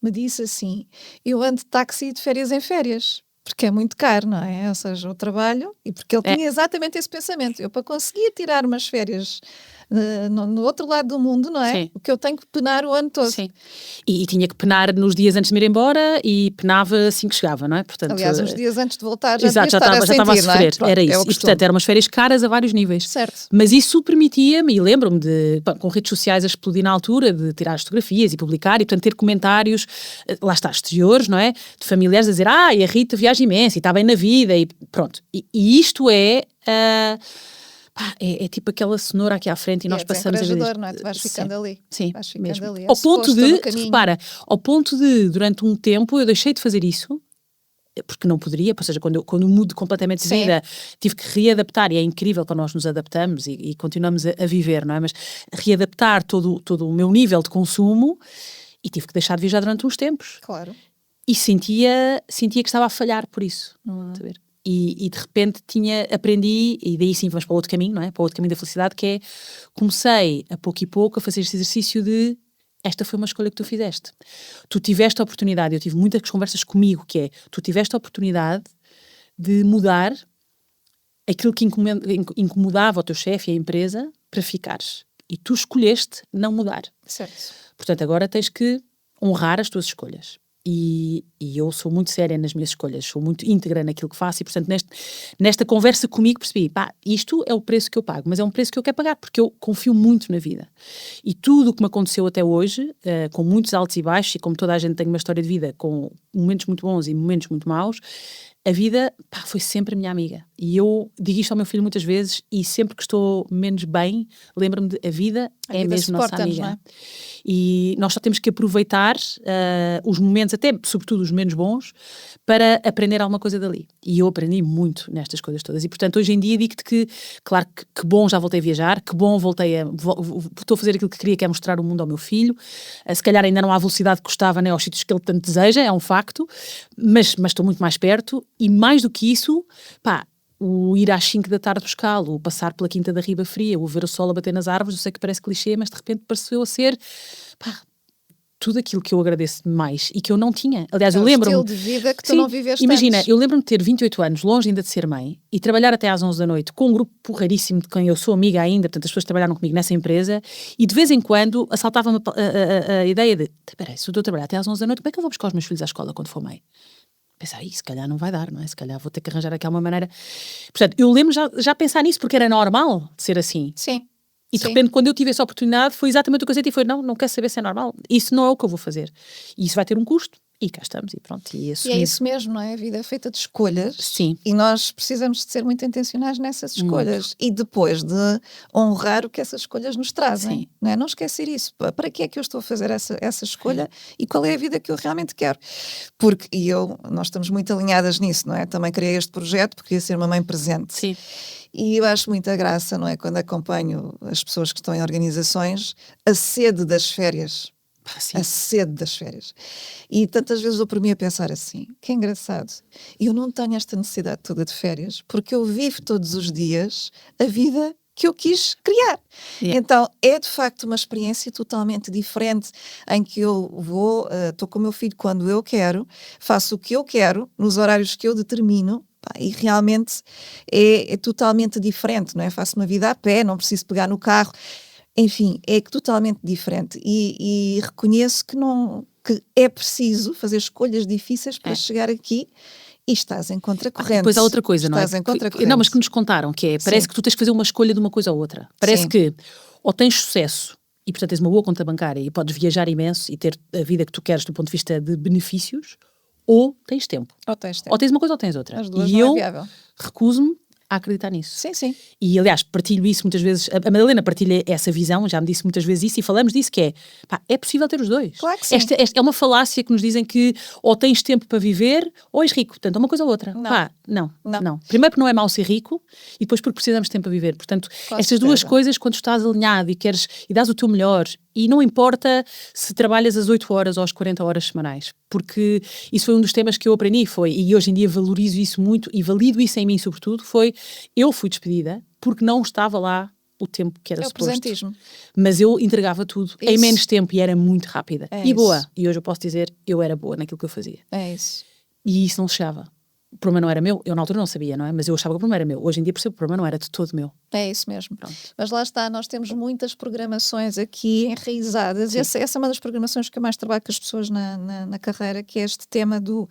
S1: me disse assim, eu ando de táxi de férias em férias, porque é muito caro, não é? Ou seja, o trabalho, e porque ele tinha exatamente esse pensamento, eu para conseguir tirar umas férias no outro lado do mundo, não é? O que eu tenho que penar o ano todo.
S2: E tinha que penar nos dias antes de me ir embora e penava assim que chegava, não é? Portanto,
S1: aliás, uns dias antes de voltar já
S2: estava a sofrer,
S1: não é?
S2: Era isso. E portanto eram umas férias caras a vários níveis.
S1: Certo.
S2: Mas isso permitia-me, e lembro-me de, com redes sociais a explodir na altura, de tirar as fotografias e publicar e portanto ter comentários, lá está, exteriores, não é? De familiares a dizer, e a Rita viaja imenso e está bem na vida e pronto. E isto é tipo aquela cenoura aqui à frente e nós passamos a ver.
S1: Não é? Tu vais ficando ali.
S2: Sim,
S1: vais ficando
S2: mesmo.
S1: ali.
S2: Ao ponto de, repara, ao ponto de, durante um tempo, eu deixei de fazer isso porque não poderia, ou seja, quando mudo completamente de vida, tive que readaptar, e é incrível quando nós nos adaptamos e continuamos a viver, não é? Mas readaptar todo o meu nível de consumo, e tive que deixar de viajar durante uns tempos.
S1: Claro.
S2: E sentia que estava a falhar por isso. Está a ver? E de repente aprendi, e daí sim vamos para outro caminho, não é? Para outro caminho da felicidade, que é, comecei a pouco e pouco a fazer este exercício de, esta foi uma escolha que tu fizeste. Tu tiveste a oportunidade, eu tive muitas conversas comigo, que é, tu tiveste a oportunidade de mudar aquilo que incomodava o teu chefe e a empresa para ficares. E tu escolheste não mudar.
S1: Certo.
S2: Portanto, agora tens que honrar as tuas escolhas. E eu sou muito séria nas minhas escolhas, sou muito íntegra naquilo que faço, e portanto nesta conversa comigo percebi, isto é o preço que eu pago, mas é um preço que eu quero pagar, porque eu confio muito na vida. E tudo o que me aconteceu até hoje, com muitos altos e baixos, e como toda a gente tem uma história de vida com momentos muito bons e momentos muito maus, a vida, foi sempre a minha amiga. E eu digo isto ao meu filho muitas vezes, e sempre que estou menos bem, lembro-me de, a vida é mesmo nossa amiga. Não é? E nós só temos que aproveitar os momentos, até sobretudo os menos bons, para aprender alguma coisa dali. E eu aprendi muito nestas coisas todas. E portanto hoje em dia digo-te que, claro que bom, já voltei a viajar, que bom, estou a fazer aquilo que queria, que é mostrar o mundo ao meu filho. Se calhar ainda não há a velocidade que gostava, né, aos sítios que ele tanto deseja, é um facto, mas estou muito mais perto. E mais do que isso, o ir às 5 da tarde buscá-lo, o passar pela Quinta da Riba Fria, o ver o sol a bater nas árvores, eu sei que parece clichê, mas de repente pareceu a ser tudo aquilo que eu agradeço mais e que eu não tinha. Aliás, eu lembro-me...
S1: É o estilo de vida que tu não viveste
S2: imagina,
S1: antes.
S2: eu lembro-me de ter 28 anos, longe ainda de ser mãe, e trabalhar até às 11 da noite com um grupo porreiríssimo de quem eu sou amiga ainda, portanto as pessoas trabalharam comigo nessa empresa, e de vez em quando assaltava-me a ideia de, peraí, se eu estou a trabalhar até às 11 da noite, como é que eu vou buscar os meus filhos à escola quando for mãe? Pensar, se calhar não vai dar, não é? Se calhar vou ter que arranjar aqui uma maneira... Portanto, eu lembro já pensar nisso, porque era normal ser assim.
S1: Sim.
S2: E de repente, quando eu tive essa oportunidade, foi exatamente o que eu senti, foi, não quero saber se é normal. Isso não é o que eu vou fazer. E isso vai ter um custo. E cá estamos, e pronto. E
S1: é isso mesmo, não é? A vida é feita de escolhas.
S2: Sim.
S1: E nós precisamos de ser muito intencionais nessas escolhas.
S2: Muito.
S1: E depois de honrar o que essas escolhas nos trazem.
S2: Sim.
S1: Não é? Não esquecer isso. Para que é que eu estou a fazer essa escolha? E qual é a vida que eu realmente quero? Porque, nós estamos muito alinhadas nisso, não é? Também criei este projeto porque queria ser uma mãe presente.
S2: Sim.
S1: E eu acho muita graça, não é? Quando acompanho as pessoas que estão em organizações, a sede das férias.
S2: Sim.
S1: A sede das férias. E tantas vezes dou por mim a pensar assim, que engraçado. Eu não tenho esta necessidade toda de férias, porque eu vivo todos os dias a vida que eu quis criar.
S2: Yeah.
S1: Então, é de facto uma experiência totalmente diferente, em que eu estou com o meu filho quando eu quero, faço o que eu quero, nos horários que eu determino, e realmente é totalmente diferente, não é? Faço uma vida a pé, não preciso pegar no carro. Enfim, é totalmente diferente. E reconheço que é preciso fazer escolhas difíceis para chegar aqui. E estás em contracorrente.
S2: Depois há outra coisa, não é?
S1: Estás em contracorrente.
S2: Não, mas que nos contaram, que é, parece
S1: Sim.
S2: que tu tens que fazer uma escolha de uma coisa ou outra. Parece que ou tens sucesso e, portanto, tens uma boa conta bancária e podes viajar imenso e ter a vida que tu queres do ponto de vista de benefícios, ou tens tempo.
S1: Ou tens
S2: uma coisa ou tens outra.
S1: As duas
S2: e
S1: não
S2: eu
S1: é viável.
S2: recuso-me a acreditar nisso.
S1: Sim.
S2: E, aliás, partilho isso muitas vezes. A Madalena partilha essa visão, já me disse muitas vezes isso, e falamos disso, que é possível ter os dois.
S1: Claro que sim.
S2: Esta é uma falácia que nos dizem que ou tens tempo para viver, ou és rico. Portanto, é uma coisa ou outra. Não. Primeiro porque não é mau ser rico, e depois porque precisamos de tempo para viver. Portanto, estas duas coisas, quando estás alinhado e dás o teu melhor, e não importa se trabalhas as 8 horas ou as 40 horas semanais, porque isso foi um dos temas que eu aprendi, e hoje em dia valorizo isso muito, e valido isso em mim sobretudo, eu fui despedida porque não estava lá o tempo que era suposto.
S1: É o presentismo.
S2: Mas eu entregava tudo em menos tempo e era muito rápida.
S1: É
S2: e
S1: isso.
S2: boa. E hoje eu posso dizer, eu era boa naquilo que eu fazia.
S1: É isso.
S2: E isso não chegava. O problema não era meu. Eu na altura não sabia, não é? Mas eu achava que o problema era meu. Hoje em dia percebo que o problema não era de todo meu.
S1: É isso mesmo.
S2: Pronto.
S1: Mas lá está, nós temos muitas programações aqui enraizadas. Essa é uma das programações que eu mais trabalho com as pessoas na carreira, que é este tema do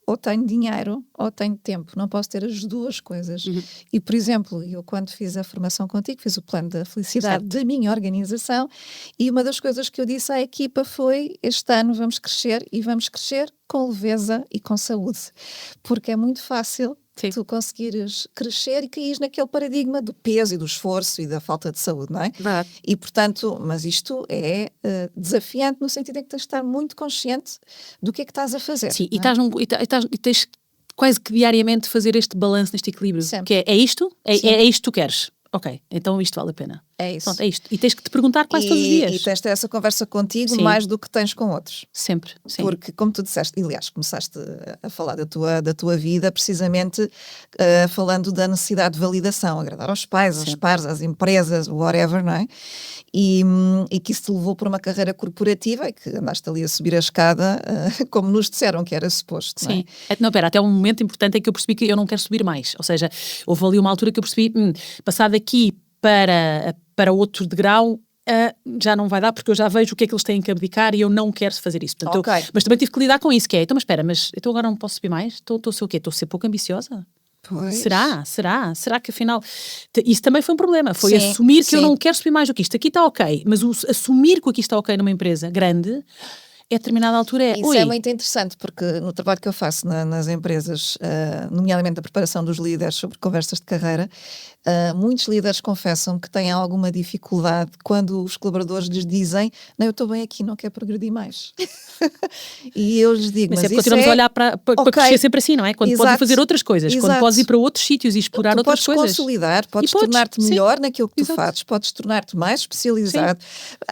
S1: ou tenho dinheiro ou tenho tempo. Não posso ter as duas coisas.
S2: Uhum.
S1: E, por exemplo, eu quando fiz a formação contigo, fiz o plano da felicidade da minha organização, e uma das coisas que eu disse à equipa foi, este ano vamos crescer, e vamos crescer com leveza e com saúde. Porque é muito fácil tu conseguires crescer e caís naquele paradigma do peso e do esforço e da falta de saúde, não é?
S2: Verdade.
S1: E, portanto, mas isto é desafiante no sentido em que tens de estar muito consciente do que é que estás a fazer.
S2: Sim, e tens que quase que diariamente fazer este balanço, neste equilíbrio.
S1: Sempre.
S2: Que é isto? É isto que tu queres? Ok, então isto vale a pena.
S1: É isso.
S2: Pronto, é isto. E tens que te perguntar quase todos os dias.
S1: E tens de ter essa conversa contigo
S2: Sim.
S1: mais do que tens com outros.
S2: Sempre, sim.
S1: Porque, como tu disseste, aliás, começaste a falar da tua vida precisamente falando da necessidade de validação, agradar aos pais, aos pares, às empresas, whatever, não é? E que isso te levou para uma carreira corporativa e que andaste ali a subir a escada, como nos disseram que era suposto, não é?
S2: Sim. Não, pera, até um momento importante é que eu percebi que eu não quero subir mais. Ou seja, houve ali uma altura que eu percebi, passar daqui para outro degrau, já não vai dar, porque eu já vejo o que é que eles têm que abdicar e eu não quero fazer isso. Portanto, mas também tive que lidar com isso, que é, então, mas espera, mas então agora não posso subir mais? Estou a ser o quê? Estou a ser pouco ambiciosa?
S1: Pois.
S2: Será que afinal... Isso também foi um problema, foi
S1: Sim,
S2: assumir que eu
S1: sim.
S2: não quero subir mais do que isto. Aqui está ok, mas assumir que aqui está ok numa empresa grande... a determinada altura
S1: Isso é muito interessante, porque no trabalho que eu faço nas empresas, nomeadamente a preparação dos líderes sobre conversas de carreira, muitos líderes confessam que têm alguma dificuldade quando os colaboradores lhes dizem: não, eu estou bem aqui, não quero progredir mais. E eu lhes digo,
S2: mas
S1: mas
S2: é continuamos a olhar para crescer sempre assim, não é? Quando podes fazer outras coisas, quando podes ir para outros sítios e explorar outras coisas.
S1: Podes consolidar, podes tornar-te melhor naquilo que tu fazes, podes tornar-te mais especializado.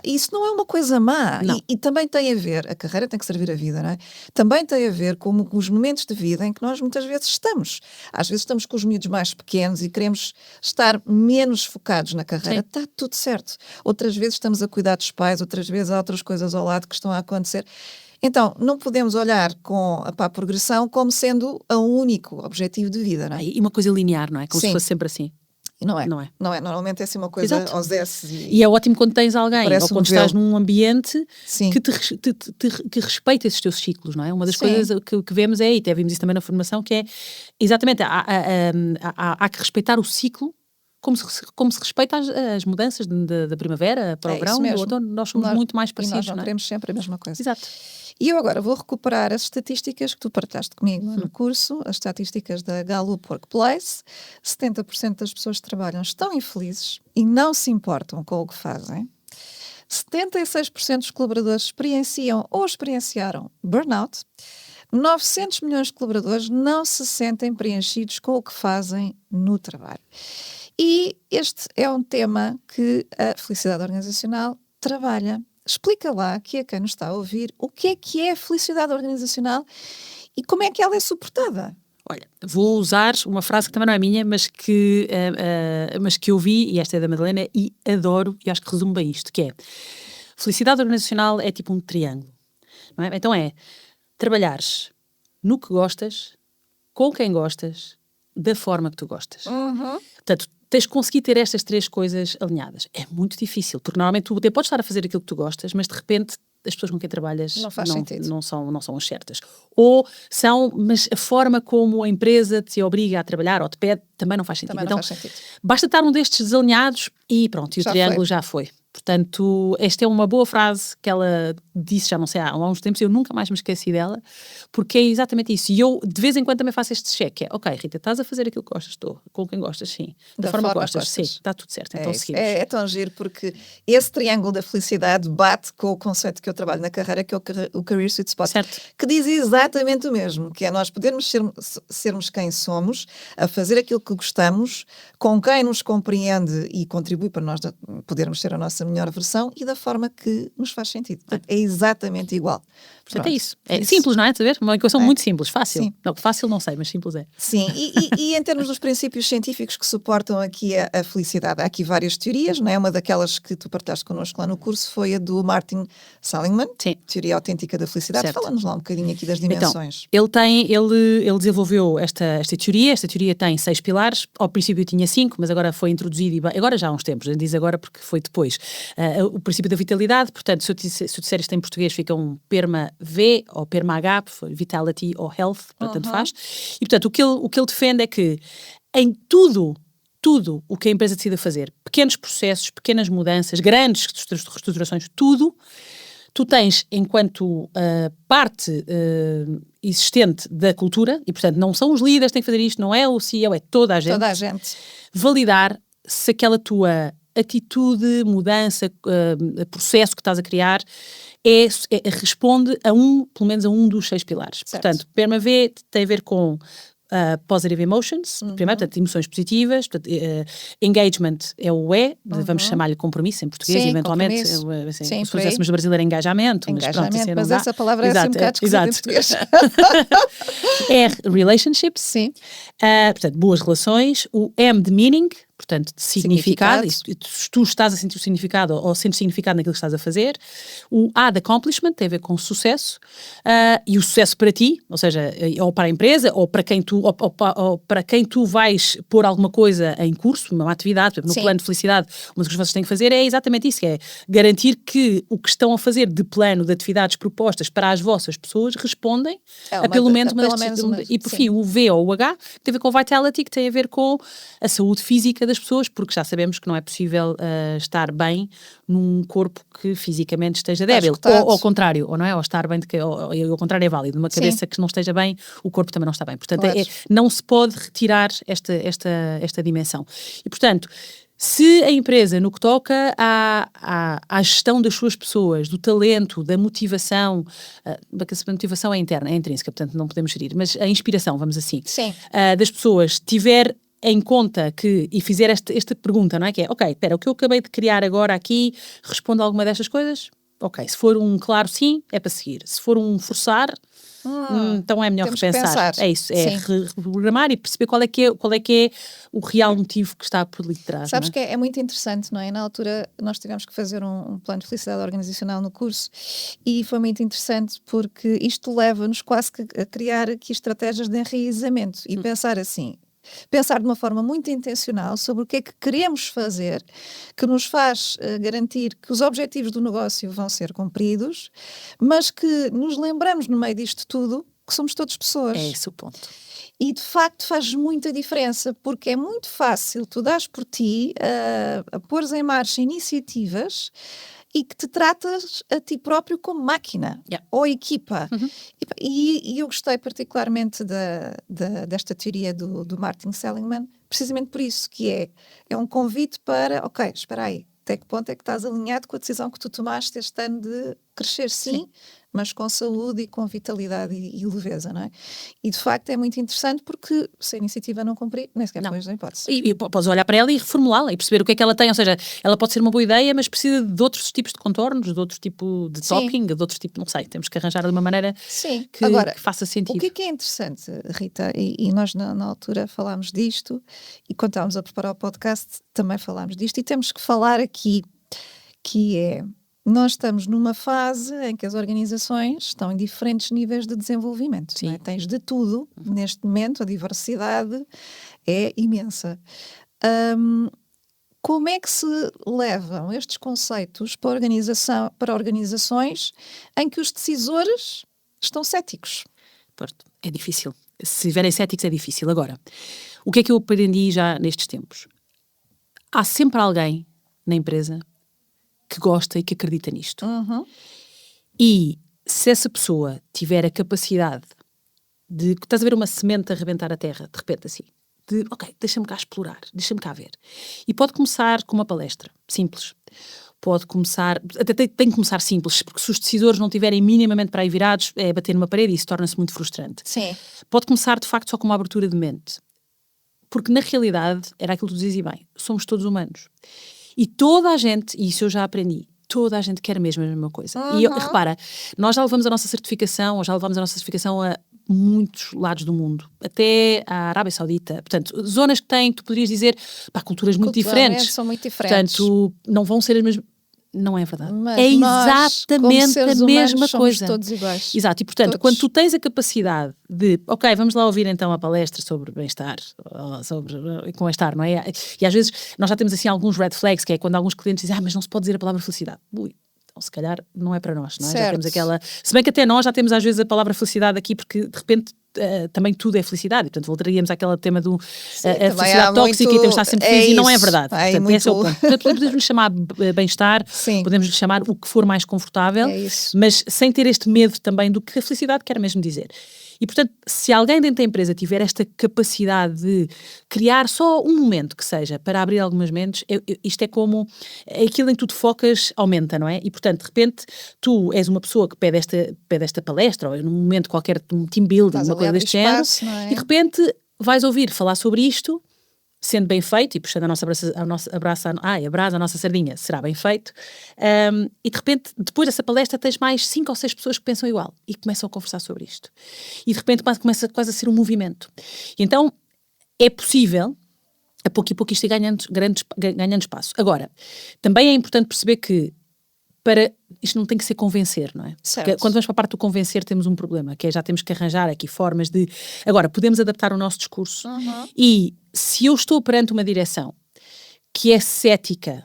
S1: Isso não é uma coisa má. E também tem a ver, a carreira tem que servir a vida, não é? Também tem a ver com os momentos de vida em que nós muitas vezes estamos. Às vezes estamos com os miúdos mais pequenos e queremos estar menos focados na carreira. Está tudo certo. Outras vezes estamos a cuidar dos pais, outras vezes há outras coisas ao lado que estão a acontecer. Então, não podemos olhar para a progressão como sendo o único objetivo de vida, não é?
S2: E uma coisa linear, não é? Como se fosse sempre assim.
S1: Não é. Normalmente é assim uma coisa aos S.
S2: E é ótimo quando tens alguém, ou quando estás num ambiente que respeita esses teus ciclos, não é? Uma das coisas que vemos e até vimos isso também na formação, que é exatamente, há que respeitar o ciclo como se respeita as mudanças da primavera para o verão, do outono. Nós somos muito mais parecidos,
S1: nós não queremos sempre a mesma coisa.
S2: Exato.
S1: E eu agora vou recuperar as estatísticas que tu partilhaste comigo no curso, as estatísticas da Gallup Workplace. 70% das pessoas que trabalham estão infelizes e não se importam com o que fazem. 76% dos colaboradores experienciam ou experienciaram burnout. 900 milhões de colaboradores não se sentem preenchidos com o que fazem no trabalho. E este é um tema que a Felicidade Organizacional trabalha. Explica lá, que é quem nos está a ouvir, o que é a felicidade organizacional e como é que ela é suportada.
S2: Olha, vou usar uma frase que também não é minha, mas que eu vi, e esta é da Madalena, e adoro, e acho que resume bem isto, que é, felicidade organizacional é tipo um triângulo, não é? Então é trabalhares no que gostas, com quem gostas, da forma que tu gostas. Portanto, tens de conseguir ter estas três coisas alinhadas. É muito difícil, porque normalmente tu até podes estar a fazer aquilo que tu gostas, mas de repente as pessoas com quem trabalhas não são as certas. Ou são, mas a forma como a empresa te obriga a trabalhar ou te pede também não faz sentido.
S1: Também não faz sentido.
S2: Basta estar um destes desalinhados e pronto, e o triângulo já foi. Portanto, esta é uma boa frase que ela disse, já não sei, há uns tempos, eu nunca mais me esqueci dela, porque é exatamente isso. E eu, de vez em quando, também faço este cheque. Ok, Rita, estás a fazer aquilo que gostas? Estou. Com quem gostas? Sim. Da forma que gostas? Sim. Está tudo certo. Então seguimos.
S1: É tão giro, porque esse triângulo da felicidade bate com o conceito que eu trabalho na carreira, que é o Career Sweet Spot.
S2: Certo.
S1: Que diz exatamente o mesmo, que é nós podermos sermos quem somos, a fazer aquilo que gostamos, com quem nos compreende e contribui para nós podermos ser a nossa melhor versão e da forma que nos faz sentido. Portanto, é exatamente igual.
S2: Portanto, é isso. É simples, não é? Saber? Uma equação muito simples. Fácil.
S1: Sim.
S2: Não, fácil não sei, mas simples é.
S1: Sim, e em termos dos princípios científicos que suportam aqui a felicidade, há aqui várias teorias, não é? Uma daquelas que tu partilhaste connosco lá no curso foi a do Martin Seligman, Teoria Autêntica da Felicidade. Fala-nos lá um bocadinho aqui das dimensões.
S2: Então, ele desenvolveu esta teoria. Esta teoria tem 6 pilares. Ao princípio tinha 5, mas agora foi introduzido, agora já há uns tempos, ele diz agora porque foi depois. O princípio da vitalidade, portanto, se eu disser isto em português, fica um PERMA V ou PERMA H, Vitality ou Health, tanto faz. E, portanto, o que ele defende é que em tudo o que a empresa decida fazer, pequenos processos, pequenas mudanças, grandes reestruturações, tudo, tu tens, enquanto parte existente da cultura, e, portanto, não são os líderes que têm que fazer isto, não é o CEO, é toda a gente.
S1: Toda a gente.
S2: Validar se aquela tua atitude, mudança, processo que estás a criar responde pelo menos a um dos 6 pilares.
S1: Certo.
S2: Portanto, PERMA-V tem a ver com positive emotions, primeiro, portanto, emoções positivas, portanto, engagement é o vamos chamar-lhe compromisso em português,
S1: Sim,
S2: eventualmente,
S1: compromisso.
S2: assim,
S1: Sim,
S2: se
S1: por aí.
S2: fizéssemos no brasileiro é engajamento, mas pronto,
S1: Engajamento,
S2: assim
S1: mas
S2: não dá.
S1: essa palavra é assim um bocado esquisita em português.
S2: R, relationships.
S1: Sim.
S2: Portanto, boas relações. O M de meaning, portanto, de significado. Tu estás a sentir o significado ou sentes significado naquilo que estás a fazer. O A de accomplishment tem a ver com sucesso. E o sucesso para ti, ou seja, ou para a empresa, ou para quem tu, ou para quem tu vais pôr alguma coisa em curso, uma atividade, no plano de felicidade, uma das coisas que vocês têm que fazer é exatamente isso, que é garantir que o que estão a fazer de plano de atividades propostas para as vossas pessoas respondem a pelo menos uma destas. E por fim, o V ou o H, que tem a ver com vitality, que tem a ver com a saúde física das pessoas, porque já sabemos que não é possível estar bem num corpo que fisicamente esteja débil. Ou ao contrário, ou não é? Ou estar bem, ou ao contrário é válido. Numa cabeça que não esteja bem, o corpo também não está bem. Portanto, não se pode retirar esta dimensão. E, portanto, se a empresa, no que toca à gestão das suas pessoas, do talento, da motivação, a motivação é interna, é intrínseca, portanto não podemos gerir, mas a inspiração, vamos assim, das pessoas, tiver em conta e fizer esta pergunta, não é? Que é, ok, espera, o que eu acabei de criar agora aqui responde a alguma destas coisas? Ok, se for um claro sim, é para seguir. Se for um forçar, então é melhor repensar. É isso, é reprogramar e perceber qual é que é o real motivo que está por detrás.
S1: Sabes
S2: que
S1: é muito interessante, não é? Na altura nós tivemos que fazer um plano de felicidade organizacional no curso e foi muito interessante porque isto leva-nos quase que a criar aqui estratégias de enraizamento e pensar assim. Pensar de uma forma muito intencional sobre o que é que queremos fazer, que nos faz garantir que os objetivos do negócio vão ser cumpridos, mas que nos lembramos no meio disto tudo que somos todos pessoas.
S2: É esse o ponto.
S1: E de facto faz muita diferença, porque é muito fácil tu dares por ti a pôres em marcha iniciativas e que te tratas a ti próprio como máquina ou equipa. E eu gostei particularmente desta teoria do Martin Seligman, precisamente por isso, que é um convite para, ok, espera aí, até que ponto é que estás alinhado com a decisão que tu tomaste este ano de crescer sim, mas com saúde e com vitalidade e leveza, não é? E de facto é muito interessante porque se a iniciativa não cumprir, nem sequer pões a hipótese.
S2: E podes olhar para ela e reformulá-la e perceber o que é que ela tem, ou seja, ela pode ser uma boa ideia, mas precisa de outros tipos de contornos, de outro tipo de topping, de outros tipos, não sei, temos que arranjar de uma maneira que faça sentido.
S1: O que é interessante, Rita, e nós na altura falámos disto e quando estávamos a preparar o podcast também falámos disto e temos que falar aqui que nós estamos numa fase em que as organizações estão em diferentes níveis de desenvolvimento. Não é? Tens de tudo, neste momento a diversidade é imensa. Como é que se levam estes conceitos para organizações em que os decisores estão céticos?
S2: É difícil. Se estiverem céticos é difícil. Agora, o que é que eu aprendi já nestes tempos? Há sempre alguém na empresa que gosta e que acredita nisto. E se essa pessoa tiver a capacidade de... Estás a ver uma semente a arrebentar a terra, de repente assim, ok, deixa-me cá explorar, deixa-me cá ver. E pode começar com uma palestra, simples. Pode começar... Até tem que começar simples, porque se os decisores não estiverem minimamente para aí virados, é bater numa parede e isso torna-se muito frustrante.
S1: Sim.
S2: Pode começar, de facto, só com uma abertura de mente. Porque, na realidade, era aquilo que tu dizias bem, somos todos humanos. E toda a gente, e isso eu já aprendi, toda a gente quer mesmo a mesma coisa. E repara, nós já levamos a nossa certificação, a muitos lados do mundo, até a Arábia Saudita. Portanto, zonas que têm, tu poderias dizer, culturas muito diferentes.
S1: São muito diferentes.
S2: Portanto, não vão ser as mesmas... Não é verdade.
S1: Mas
S2: é
S1: nós,
S2: exatamente a mesma coisa.
S1: Somos todos iguais.
S2: Exato. E, portanto, quando tu tens a capacidade de, ok, vamos lá ouvir então a palestra sobre bem-estar, com bem-estar, não é? E às vezes nós já temos assim alguns red flags, que é quando alguns clientes dizem, mas não se pode dizer a palavra felicidade. Então se calhar não é para nós, não é? Já temos aquela... Se bem que até nós já temos às vezes a palavra felicidade aqui, porque de repente... também tudo é felicidade, portanto voltaríamos àquele tema do a felicidade tóxica e temos de estar sempre felizes e não é verdade. Portanto, esse é o ponto. Portanto, podemos lhe chamar bem-estar, podemos lhe chamar o que for mais confortável, mas sem ter este medo também do que a felicidade quer mesmo dizer. E, portanto, se alguém dentro da empresa tiver esta capacidade de criar só um momento que seja para abrir algumas mentes, isto é como aquilo em que tu te focas aumenta, não é? E, portanto, de repente, tu és uma pessoa que pede esta palestra, ou num momento qualquer, um team building, uma coisa deste género, e de repente vais ouvir falar sobre isto, sendo bem feito, e puxando a nossa sardinha, será bem feito, e de repente, depois dessa palestra, tens mais 5 ou 6 pessoas que pensam igual e começam a conversar sobre isto. E de repente começa quase a ser um movimento. E então, é possível, a pouco e pouco, isto ir ganhando espaço. Agora, também é importante perceber que isto não tem que ser convencer, não é?
S1: Certo.
S2: Porque quando vamos para a parte do convencer temos um problema, que é já temos que arranjar aqui formas de... Agora, podemos adaptar o nosso discurso e se eu estou perante uma direção que é cética,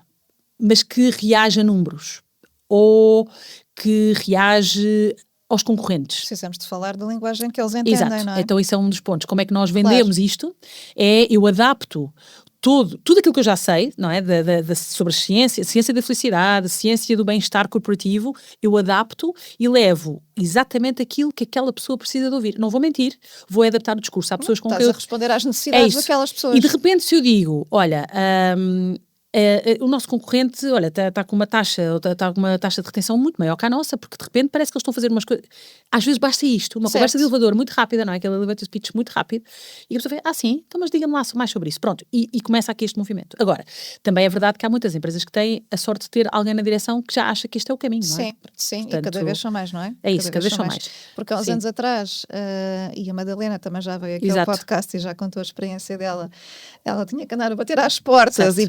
S2: mas que reage a números ou que reage aos concorrentes.
S1: Precisamos de falar da linguagem que eles entendem,
S2: Exato.
S1: não é?
S2: Então isso é um dos pontos. Como é que nós vendemos isto? Eu adapto tudo aquilo que eu já sei, não é? Sobre a ciência da felicidade, ciência do bem-estar corporativo, eu adapto e levo exatamente aquilo que aquela pessoa precisa de ouvir. Não vou mentir, vou adaptar o discurso. Há pessoas com que
S1: Estás a responder às necessidades daquelas pessoas.
S2: E de repente se eu digo, olha... o nosso concorrente, olha, está com uma taxa de retenção muito maior que a nossa, porque de repente parece que eles estão a fazer umas coisas. Às vezes basta isto, uma conversa de elevador muito rápida, não é? Aquele elevator speech muito rápido, e a pessoa vê, sim, então mas diga-me lá mais sobre isso. Pronto, e começa aqui este movimento. Agora, também é verdade que há muitas empresas que têm a sorte de ter alguém na direção que já acha que este é o caminho, não é?
S1: Sim, portanto, e cada vez são mais, não é?
S2: É isso, cada vez são mais.
S1: Porque há uns anos atrás, e a Madalena também já veio aqui ao podcast e já contou a experiência dela, ela tinha que andar a bater às portas e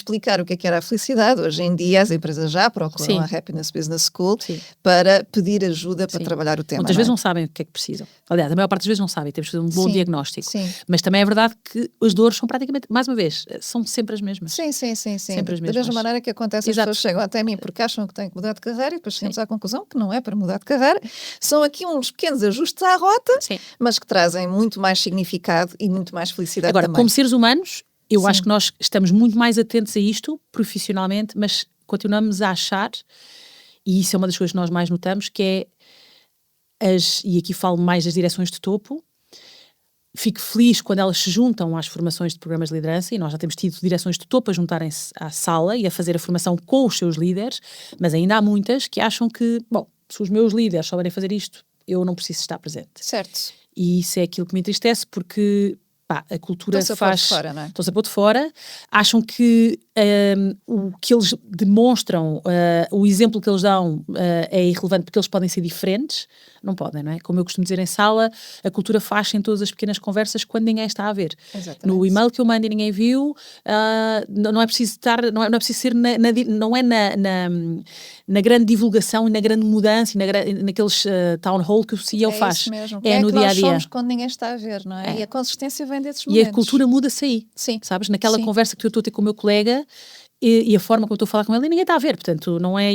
S1: explicar o que era a felicidade. Hoje em dia as empresas já procuram a Happiness Business School para pedir ajuda para trabalhar o tema.
S2: Muitas vezes não sabem o que é que precisam. Aliás, a maior parte das vezes não sabem, temos que fazer um bom diagnóstico. Mas também é verdade que as dores são praticamente, mais uma vez, são sempre as mesmas.
S1: Sim.
S2: Sempre as mesmas.
S1: Da mesma maneira que acontece, as pessoas chegam até mim porque acham que têm que mudar de carreira e depois chegamos à conclusão que não é para mudar de carreira. São aqui uns pequenos ajustes à rota, mas que trazem muito mais significado e muito mais felicidade
S2: também. Agora, como seres humanos, eu acho que nós estamos muito mais atentos a isto, profissionalmente, mas continuamos a achar, e isso é uma das coisas que nós mais notamos, que é e aqui falo mais das direções de topo, fico feliz quando elas se juntam às formações de programas de liderança, e nós já temos tido direções de topo a juntarem-se à sala e a fazer a formação com os seus líderes, mas ainda há muitas que acham que, se os meus líderes souberem fazer isto, eu não preciso estar presente.
S1: Certo.
S2: E isso é aquilo que me entristece, porque... a cultura
S1: estão-se a pôr de fora, não é?
S2: Estão-se a pôr de fora, acham que o que eles demonstram, o exemplo que eles dão é irrelevante porque eles podem ser diferentes. Não podem, não é? Como eu costumo dizer em sala, a cultura faz em todas as pequenas conversas quando ninguém está a ver.
S1: Exatamente.
S2: No e-mail que eu mando e ninguém viu, não é preciso estar, não é preciso ser na grande divulgação e na grande mudança e naqueles town hall que o CEO faz.
S1: Isso mesmo.
S2: É no dia a dia.
S1: Nós somos quando ninguém está a ver, não é? E a consistência vem desses momentos.
S2: E a cultura muda-se aí.
S1: Sim.
S2: Sabes? Naquela conversa que eu estou a ter com o meu colega e a forma como eu estou a falar com ele, e ninguém está a ver. Portanto, não é.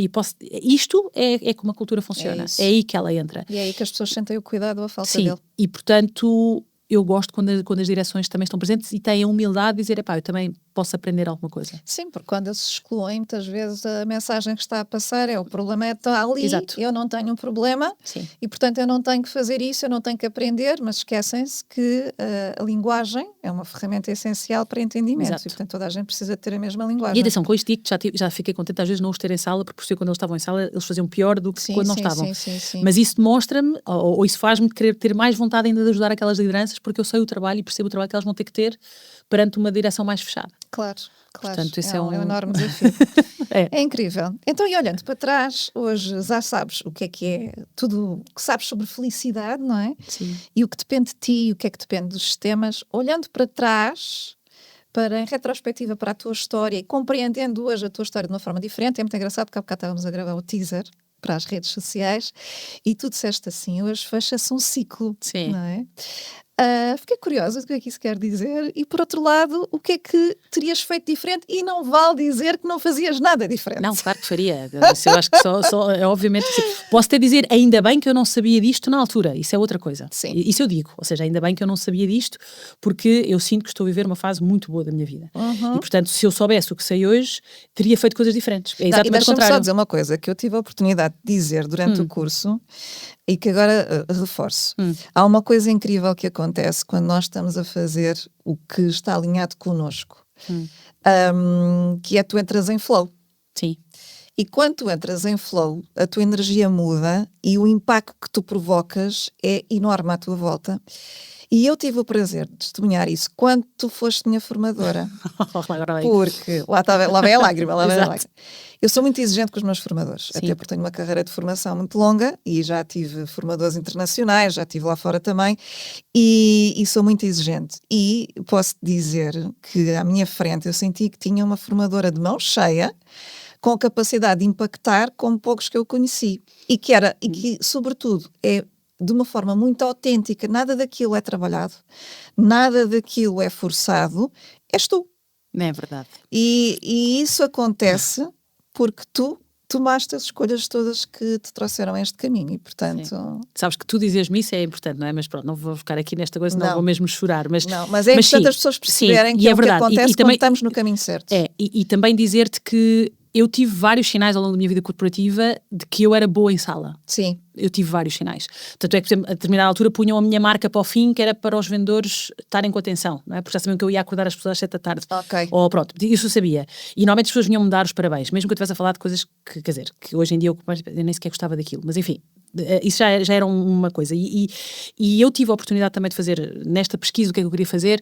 S2: Isto é como a cultura funciona. É aí que ela entra.
S1: E é aí que as pessoas sentem o cuidado ou a falta
S2: dele. E portanto, eu gosto quando as direções também estão presentes e têm a humildade de dizer, eu também posso aprender alguma coisa.
S1: Sim, porque quando eles se excluem, muitas vezes a mensagem que está a passar o problema está ali,
S2: Exato.
S1: Eu não tenho um problema.
S2: Sim.
S1: E portanto eu não tenho que fazer isso, eu não tenho que aprender, mas esquecem-se que a linguagem é uma ferramenta essencial para entendimento.
S2: Exato.
S1: E portanto toda a gente precisa ter a mesma linguagem.
S2: E atenção, com isto digo que já fiquei contente às vezes não os ter em sala, porque por ser quando eles estavam em sala eles faziam pior do que quando não estavam.
S1: Sim.
S2: Mas isso demonstra-me, ou isso faz-me querer ter mais vontade ainda de ajudar aquelas lideranças, porque eu sei o trabalho e percebo o trabalho que elas vão ter que ter perante uma direção mais fechada.
S1: Claro.
S2: Portanto, isso
S1: é um enorme desafio. É incrível. Então, e olhando para trás, hoje já sabes o que é tudo que sabes sobre felicidade, não é?
S2: Sim.
S1: E o que depende de ti e o que é que depende dos sistemas. Olhando para trás, em retrospectiva para a tua história e compreendendo hoje a tua história de uma forma diferente, é muito engraçado porque há bocado estávamos a gravar o teaser para as redes sociais e tu disseste assim, hoje fecha-se um ciclo,
S2: Sim.
S1: não é? Fiquei curiosa do que é que isso quer dizer e por outro lado, o que é que terias feito diferente e não vale dizer que não fazias nada diferente.
S2: Não, claro que faria. Isso eu acho que só obviamente sim. Posso até dizer, ainda bem que eu não sabia disto na altura, isso é outra coisa.
S1: Sim.
S2: Isso eu digo, ou seja, ainda bem que eu não sabia disto porque eu sinto que estou a viver uma fase muito boa da minha vida. E portanto, se eu soubesse o que sei hoje, teria feito coisas diferentes. É exatamente o contrário.
S1: Deixa-me só dizer uma coisa que eu tive a oportunidade de dizer durante o curso e que agora reforço. Há uma coisa incrível que acontece quando nós estamos a fazer o que está alinhado connosco, que é tu entras em flow.
S2: Sim.
S1: E quando tu entras em flow, a tua energia muda e o impacto que tu provocas é enorme à tua volta. E eu tive o prazer de testemunhar isso quando tu foste minha formadora.
S2: Agora bem.
S1: Porque lá vem a lágrima, lá vem a
S2: Exato.
S1: lágrima. Eu sou muito exigente com os meus formadores,
S2: Sim.
S1: até porque tenho uma carreira de formação muito longa e já tive formadores internacionais, já estive lá fora também, e sou muito exigente. E posso dizer que à minha frente eu senti que tinha uma formadora de mão cheia, com a capacidade de impactar como poucos que eu conheci. E que, sobretudo, é de uma forma muito autêntica, nada daquilo é trabalhado, nada daquilo é forçado, és tu.
S2: Não é verdade.
S1: E isso acontece porque tu tomaste as escolhas todas que te trouxeram a este caminho e, portanto...
S2: Sim. Sabes que tu dizes-me isso é importante, não é? Mas pronto, não vou ficar aqui nesta coisa, não
S1: Não.
S2: vou mesmo chorar. Mas
S1: Mas é importante
S2: sim,
S1: as pessoas perceberem
S2: sim,
S1: que
S2: e
S1: é o que
S2: verdade.
S1: acontece
S2: E também,
S1: quando estamos no caminho certo.
S2: E também dizer-te que eu tive vários sinais ao longo da minha vida corporativa de que eu era boa em sala.
S1: Sim.
S2: Eu tive vários sinais. Tanto é que, por exemplo, a determinada altura punham a minha marca para o fim, que era para os vendedores estarem com atenção, não é? Porque já sabiam que eu ia acordar as pessoas às 7 da tarde.
S1: Ok.
S2: Ou pronto, isso eu sabia. E normalmente as pessoas vinham-me dar os parabéns, mesmo que eu estivesse a falar de coisas que, quer dizer, que hoje em dia eu nem sequer gostava daquilo. Mas enfim, isso já era uma coisa. E eu tive a oportunidade também de fazer, nesta pesquisa, o que é que eu queria fazer,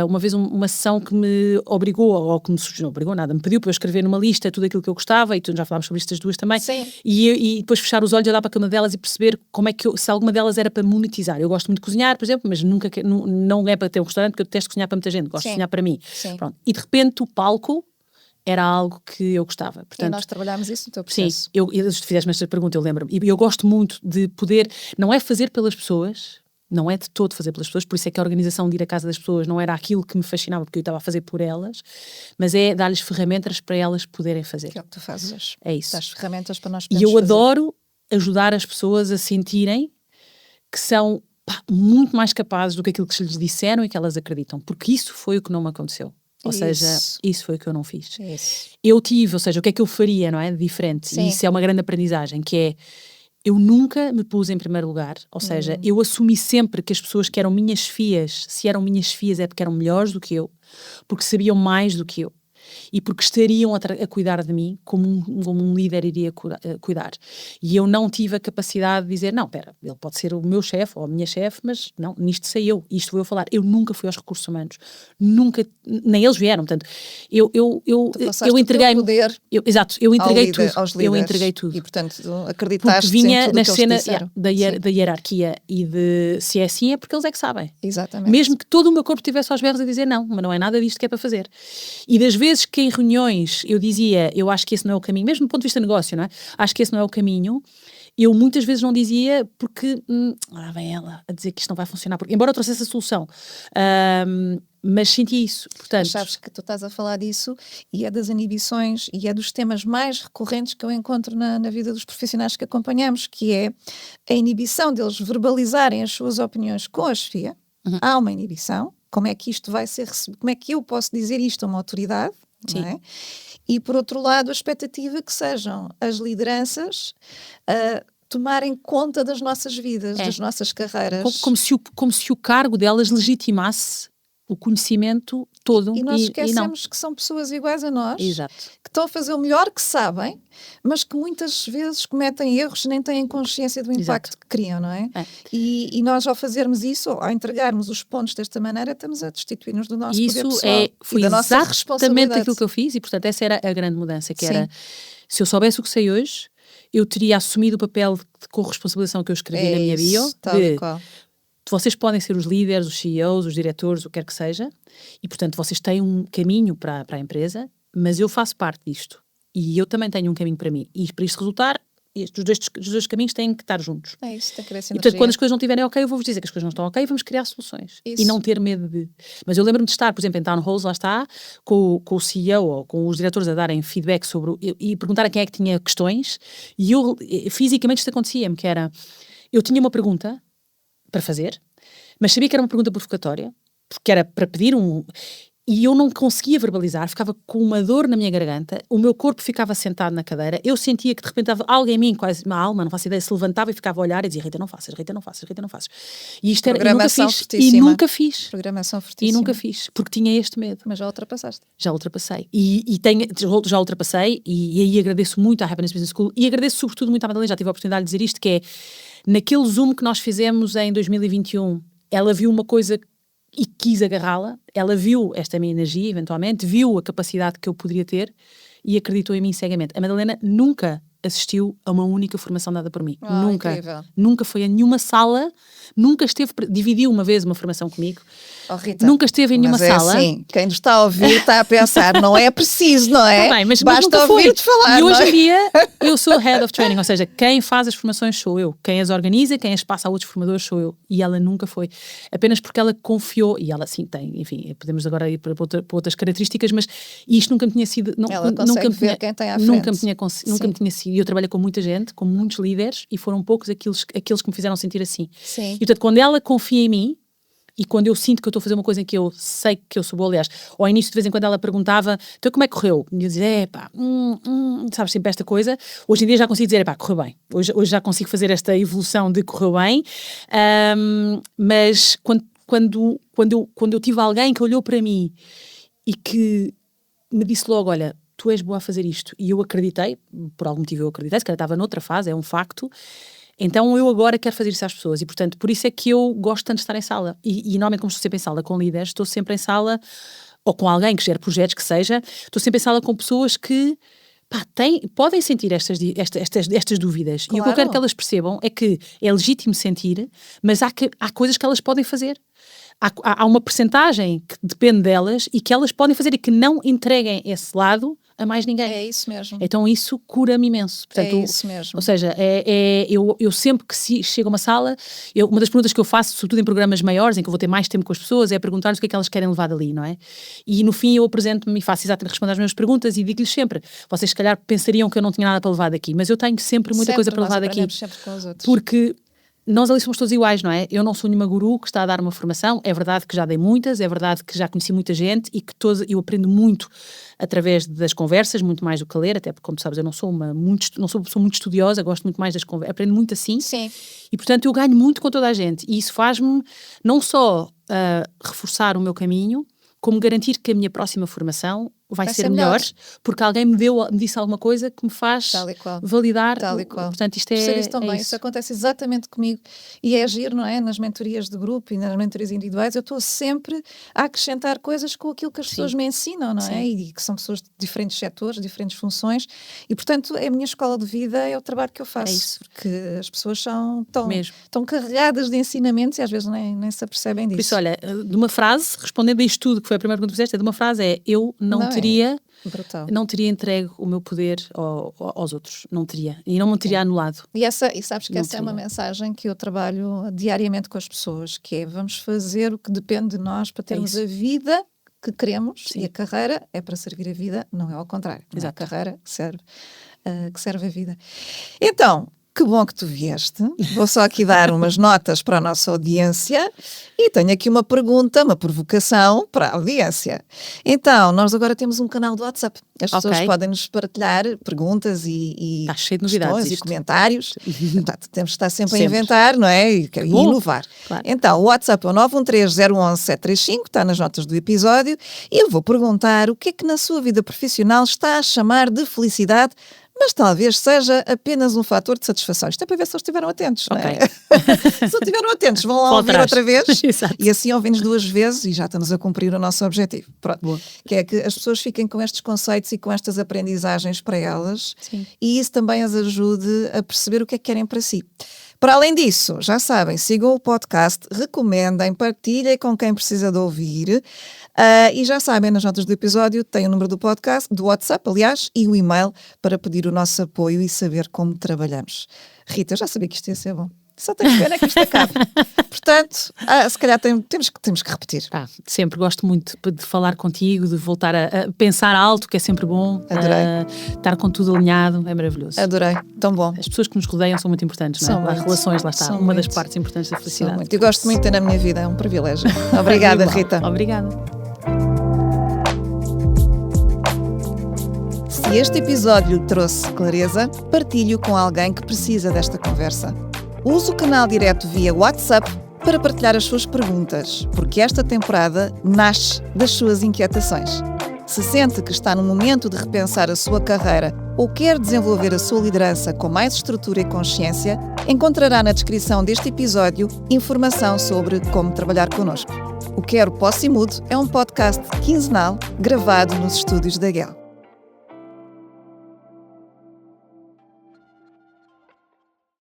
S2: uma vez uma sessão que me obrigou, ou que me não obrigou nada, me pediu para eu escrever numa lista tudo aquilo que eu gostava, e tu já falámos sobre estas duas também.
S1: Sim.
S2: E depois fechar os olhos, olhar para cada uma delas e perceber como é que se alguma delas era para monetizar. Eu gosto muito de cozinhar, por exemplo, mas nunca não é para ter um restaurante, porque eu detesto cozinhar para muita gente, gosto de cozinhar para mim.
S1: Sim.
S2: Pronto. E de repente o palco era algo que eu gostava. Portanto,
S1: E nós trabalhámos isso no teu processo.
S2: Sim, eu fizeste-me esta pergunta, eu lembro-me. E eu gosto muito de poder, não é fazer pelas pessoas, não é de todo fazer pelas pessoas, por isso é que a organização de ir à casa das pessoas não era aquilo que me fascinava, porque eu estava a fazer por elas, mas é dar-lhes ferramentas para elas poderem fazer.
S1: Que é o que tu fazes hoje.
S2: É isso.
S1: Dás ferramentas para nós
S2: E
S1: podermos
S2: eu
S1: fazer.
S2: adoro ajudar as pessoas a sentirem que são muito mais capazes do que aquilo que se lhes disseram e que elas acreditam, porque isso foi o que não me aconteceu. Ou seja, isso foi o que eu não fiz.
S1: Isso.
S2: Eu tive, ou seja, o que é que eu faria, não é? De diferente.
S1: Sim.
S2: E isso é uma grande aprendizagem, que é, eu nunca me pus em primeiro lugar. Ou seja, eu assumi sempre que as pessoas que eram minhas fias, se eram minhas fias é porque eram melhores do que eu, porque sabiam mais do que eu. E porque estariam a cuidar de mim como um líder iria cuidar. E eu não tive a capacidade de dizer, não, espera, ele pode ser o meu chefe ou a minha chefe, mas não, nisto sei eu, isto vou eu falar. Eu nunca fui aos recursos humanos, nunca, nem eles vieram, portanto, eu entreguei-me. Exato, eu entreguei tudo. Eu entreguei tudo.
S1: E, portanto, acreditaste
S2: porque vinha
S1: em tudo
S2: na
S1: que
S2: cena
S1: eles disseram.
S2: da hierarquia e de se é assim é porque eles é que sabem.
S1: Exatamente.
S2: Mesmo que todo o meu corpo estivesse aos berros a dizer não, mas não é nada disto que é para fazer. E das vezes que em reuniões eu dizia, eu acho que esse não é o caminho, mesmo do ponto de vista de negócio, não é? Acho que esse não é o caminho, eu muitas vezes não dizia porque, lá vem ela a dizer que isto não vai funcionar, porque, embora eu trouxesse a solução, mas senti isso, portanto...
S1: Mas sabes que tu estás a falar disso e é das inibições e é dos temas mais recorrentes que eu encontro na vida dos profissionais que acompanhamos, que é a inibição deles verbalizarem as suas opiniões com a chefia. Há uma inibição, como é que isto vai ser recebido, como é que eu posso dizer isto a uma autoridade, não é? E por outro lado a expectativa que sejam as lideranças tomarem conta das nossas vidas, das nossas carreiras.
S2: Como se o cargo delas legitimasse o conhecimento todo.
S1: E nós esquecemos que são pessoas iguais a nós.
S2: Exato.
S1: Que estão a fazer o melhor que sabem, mas que muitas vezes cometem erros e nem têm consciência do impacto que criam, não é? E nós, ao fazermos isso, ao entregarmos os pontos desta maneira, estamos a destituir-nos do nosso poder pessoal
S2: foi
S1: e da nossa responsabilidade.
S2: Exatamente aquilo que eu fiz e, portanto, essa era a grande mudança, que era, se eu soubesse o que sei hoje, eu teria assumido o papel de corresponsabilização que eu escrevi na minha bio, vocês podem ser os líderes, os CEOs, os diretores, o que quer que seja, e, portanto, vocês têm um caminho para a empresa, mas eu faço parte disto. E eu também tenho um caminho para mim. E para isto resultar, os dois caminhos têm que estar juntos.
S1: É isso, tem que crescer.
S2: E, portanto, quando as coisas não estiverem ok, eu vou-vos dizer que as coisas não estão ok e vamos criar soluções.
S1: Isso.
S2: E não ter medo de... Mas eu lembro-me de estar, por exemplo, em town halls, lá está, com o CEO ou com os diretores a darem feedback sobre... E perguntar a quem é que tinha questões. E eu, fisicamente, isto acontecia-me, que era... Eu tinha uma pergunta para fazer, mas sabia que era uma pergunta provocatória, porque era para pedir E eu não conseguia verbalizar, ficava com uma dor na minha garganta, o meu corpo ficava sentado na cadeira, eu sentia que de repente alguém em mim, quase uma alma, não faço ideia, se levantava e ficava a olhar e dizia: Rita, não faças, Rita, não faças, Rita, não faças. E isto era,
S1: Programação
S2: e nunca fiz.
S1: Programação
S2: E
S1: fortíssima.
S2: nunca fiz, porque tinha este medo.
S1: Mas já ultrapassaste.
S2: Já ultrapassei. Já ultrapassei, e aí agradeço muito à Happiness Business School, e agradeço sobretudo muito à Madalena, já tive a oportunidade de dizer isto, que é, naquele Zoom que nós fizemos em 2021, ela viu uma coisa e quis agarrá-la, ela viu esta minha energia, eventualmente, viu a capacidade que eu poderia ter e acreditou em mim cegamente. A Madalena nunca assistiu a uma única formação dada por mim. Nunca.
S1: Incrível.
S2: Nunca foi a nenhuma sala, nunca esteve, dividiu uma vez uma formação comigo.
S1: Oh, Rita,
S2: nunca esteve em nenhuma sala.
S1: Sim, quem nos está a ouvir está a pensar, não é preciso, não é?
S2: Tá bem, mas
S1: basta
S2: nunca
S1: ouvir-te falar.
S2: E hoje
S1: não é?
S2: em dia eu sou Head of Training, ou seja, quem faz as formações sou eu, quem as organiza, quem as passa a outros formadores sou eu. E ela nunca foi. Apenas porque ela confiou, e ela sim tem, enfim, podemos agora ir para outras características, mas isto nunca me tinha sido.
S1: Ela consegue ver quem tem à frente.
S2: Nunca me tinha sido. E eu trabalho com muita gente, com muitos líderes, e foram poucos aqueles que me fizeram sentir assim.
S1: Sim.
S2: E portanto, quando ela confia em mim, e quando eu sinto que eu estou a fazer uma coisa em que eu sei que eu sou boa, aliás, ao início de vez em quando ela perguntava, então como é que correu? E eu dizia, sabes, sempre esta coisa. Hoje em dia já consigo dizer, correu bem. Hoje já consigo fazer esta evolução de correu bem. Mas quando eu tive alguém que olhou para mim e que me disse logo, olha, tu és boa a fazer isto, e eu acreditei, por algum motivo eu acreditei, se calhar estava noutra fase, é um facto. Então eu agora quero fazer isso às pessoas e, portanto, por isso é que eu gosto tanto de estar em sala. E normalmente, como estou sempre em sala com líderes, estou sempre em sala, ou com alguém que gere projetos que seja, estou sempre em sala com pessoas que podem sentir estas dúvidas.
S1: Claro.
S2: E o que eu quero que elas percebam é que é legítimo sentir, mas há coisas que elas podem fazer. Há uma percentagem que depende delas e que elas podem fazer e que não entreguem esse lado a mais ninguém.
S1: É isso mesmo.
S2: Então isso cura-me imenso. Portanto,
S1: é isso mesmo.
S2: Ou seja, eu sempre que chego a uma sala, uma das perguntas que eu faço, sobretudo em programas maiores, em que eu vou ter mais tempo com as pessoas, é perguntar-lhes o que é que elas querem levar dali, não é? E no fim eu apresento-me e faço exatamente responder às minhas perguntas e digo-lhes sempre, vocês se calhar pensariam que eu não tinha nada para levar daqui, mas eu tenho sempre muita coisa para levar daqui.
S1: Sempre com os outros.
S2: Porque nós ali somos todos iguais, não é? Eu não sou nenhuma guru que está a dar uma formação, é verdade que já dei muitas, é verdade que já conheci muita gente e que eu aprendo muito através das conversas, muito mais do que ler, até porque, como tu sabes, eu não sou uma pessoa muito estudiosa, gosto muito mais das conversas, aprendo muito assim.
S1: Sim.
S2: E, portanto, eu ganho muito com toda a gente e isso faz-me não só reforçar o meu caminho, como garantir que a minha próxima formação vai ser melhor, porque alguém me disse alguma coisa que me faz validar.
S1: Tal e qual.
S2: Portanto, isto
S1: Percebo isso também.
S2: isso.
S1: Isso acontece exatamente comigo. E é agir, não é? Nas mentorias de grupo e nas mentorias individuais, eu estou sempre a acrescentar coisas com aquilo que as pessoas me ensinam, não é? E que são pessoas de diferentes setores, diferentes funções. E, portanto, a minha escola de vida é o trabalho que eu faço.
S2: É isso.
S1: Porque as pessoas são tão carregadas de ensinamentos e às vezes nem se apercebem disso.
S2: Por isso, olha, de uma frase, respondendo a isto tudo, que foi a primeira pergunta que fizeste, de uma frase eu não teria entregue o meu poder aos outros, não teria, e não me teria anulado.
S1: E sabes que essa é uma mensagem que eu trabalho diariamente com as pessoas, que é vamos fazer o que depende de nós para termos a vida que queremos. Sim. E a carreira é para servir a vida, não é ao contrário. Não é a carreira que serve a vida. Então, que bom que tu vieste. Vou só aqui dar umas notas para a nossa audiência e tenho aqui uma pergunta, uma provocação para a audiência. Então, nós agora temos um canal do WhatsApp. As pessoas podem nos partilhar perguntas e
S2: está cheio de novidades
S1: e comentários. Portanto, temos que estar sempre a inventar, não é? E inovar. Claro. Então, o WhatsApp é o 913-011-735, está nas notas do episódio e eu vou perguntar o que é que na sua vida profissional está a chamar de felicidade, mas talvez seja apenas um fator de satisfação. Isto é para ver se eles estiveram atentos, não é? Se não estiveram atentos, vão lá ouvir outra vez. E assim ouvem-nos 2 vezes e já estamos a cumprir o nosso objetivo. Pronto. Boa. Que é que as pessoas fiquem com estes conceitos e com estas aprendizagens para elas. Sim. E isso também as ajude a perceber o que é que querem para si. Para além disso, já sabem, sigam o podcast, recomendem, partilhem com quem precisa de ouvir. E já sabem, nas notas do episódio tem o número do podcast, do WhatsApp, aliás, e o e-mail para pedir o nosso apoio e saber como trabalhamos. Rita, eu já sabia que isto ia ser bom. Só tenho que ver é que isto acabe. Portanto, se calhar temos que repetir.
S2: Sempre gosto muito de falar contigo, de voltar a pensar alto, que é sempre bom.
S1: Adorei.
S2: Estar com tudo alinhado, é maravilhoso.
S1: Adorei, tão bom.
S2: As pessoas que nos rodeiam são muito importantes, não é? As relações, lá está, uma das partes importantes da felicidade.
S1: Eu gosto muito de ter na minha vida, é um privilégio. Obrigada, Rita.
S2: Obrigada.
S1: Se este episódio lhe trouxe clareza, partilhe-o com alguém que precisa desta conversa. Use o canal direto via WhatsApp para partilhar as suas perguntas, porque esta temporada nasce das suas inquietações. Se sente que está no momento de repensar a sua carreira ou quer desenvolver a sua liderança com mais estrutura e consciência, encontrará na descrição deste episódio informação sobre como trabalhar connosco. O Quero, Posso e Mudo é um podcast quinzenal gravado nos estúdios da GEL.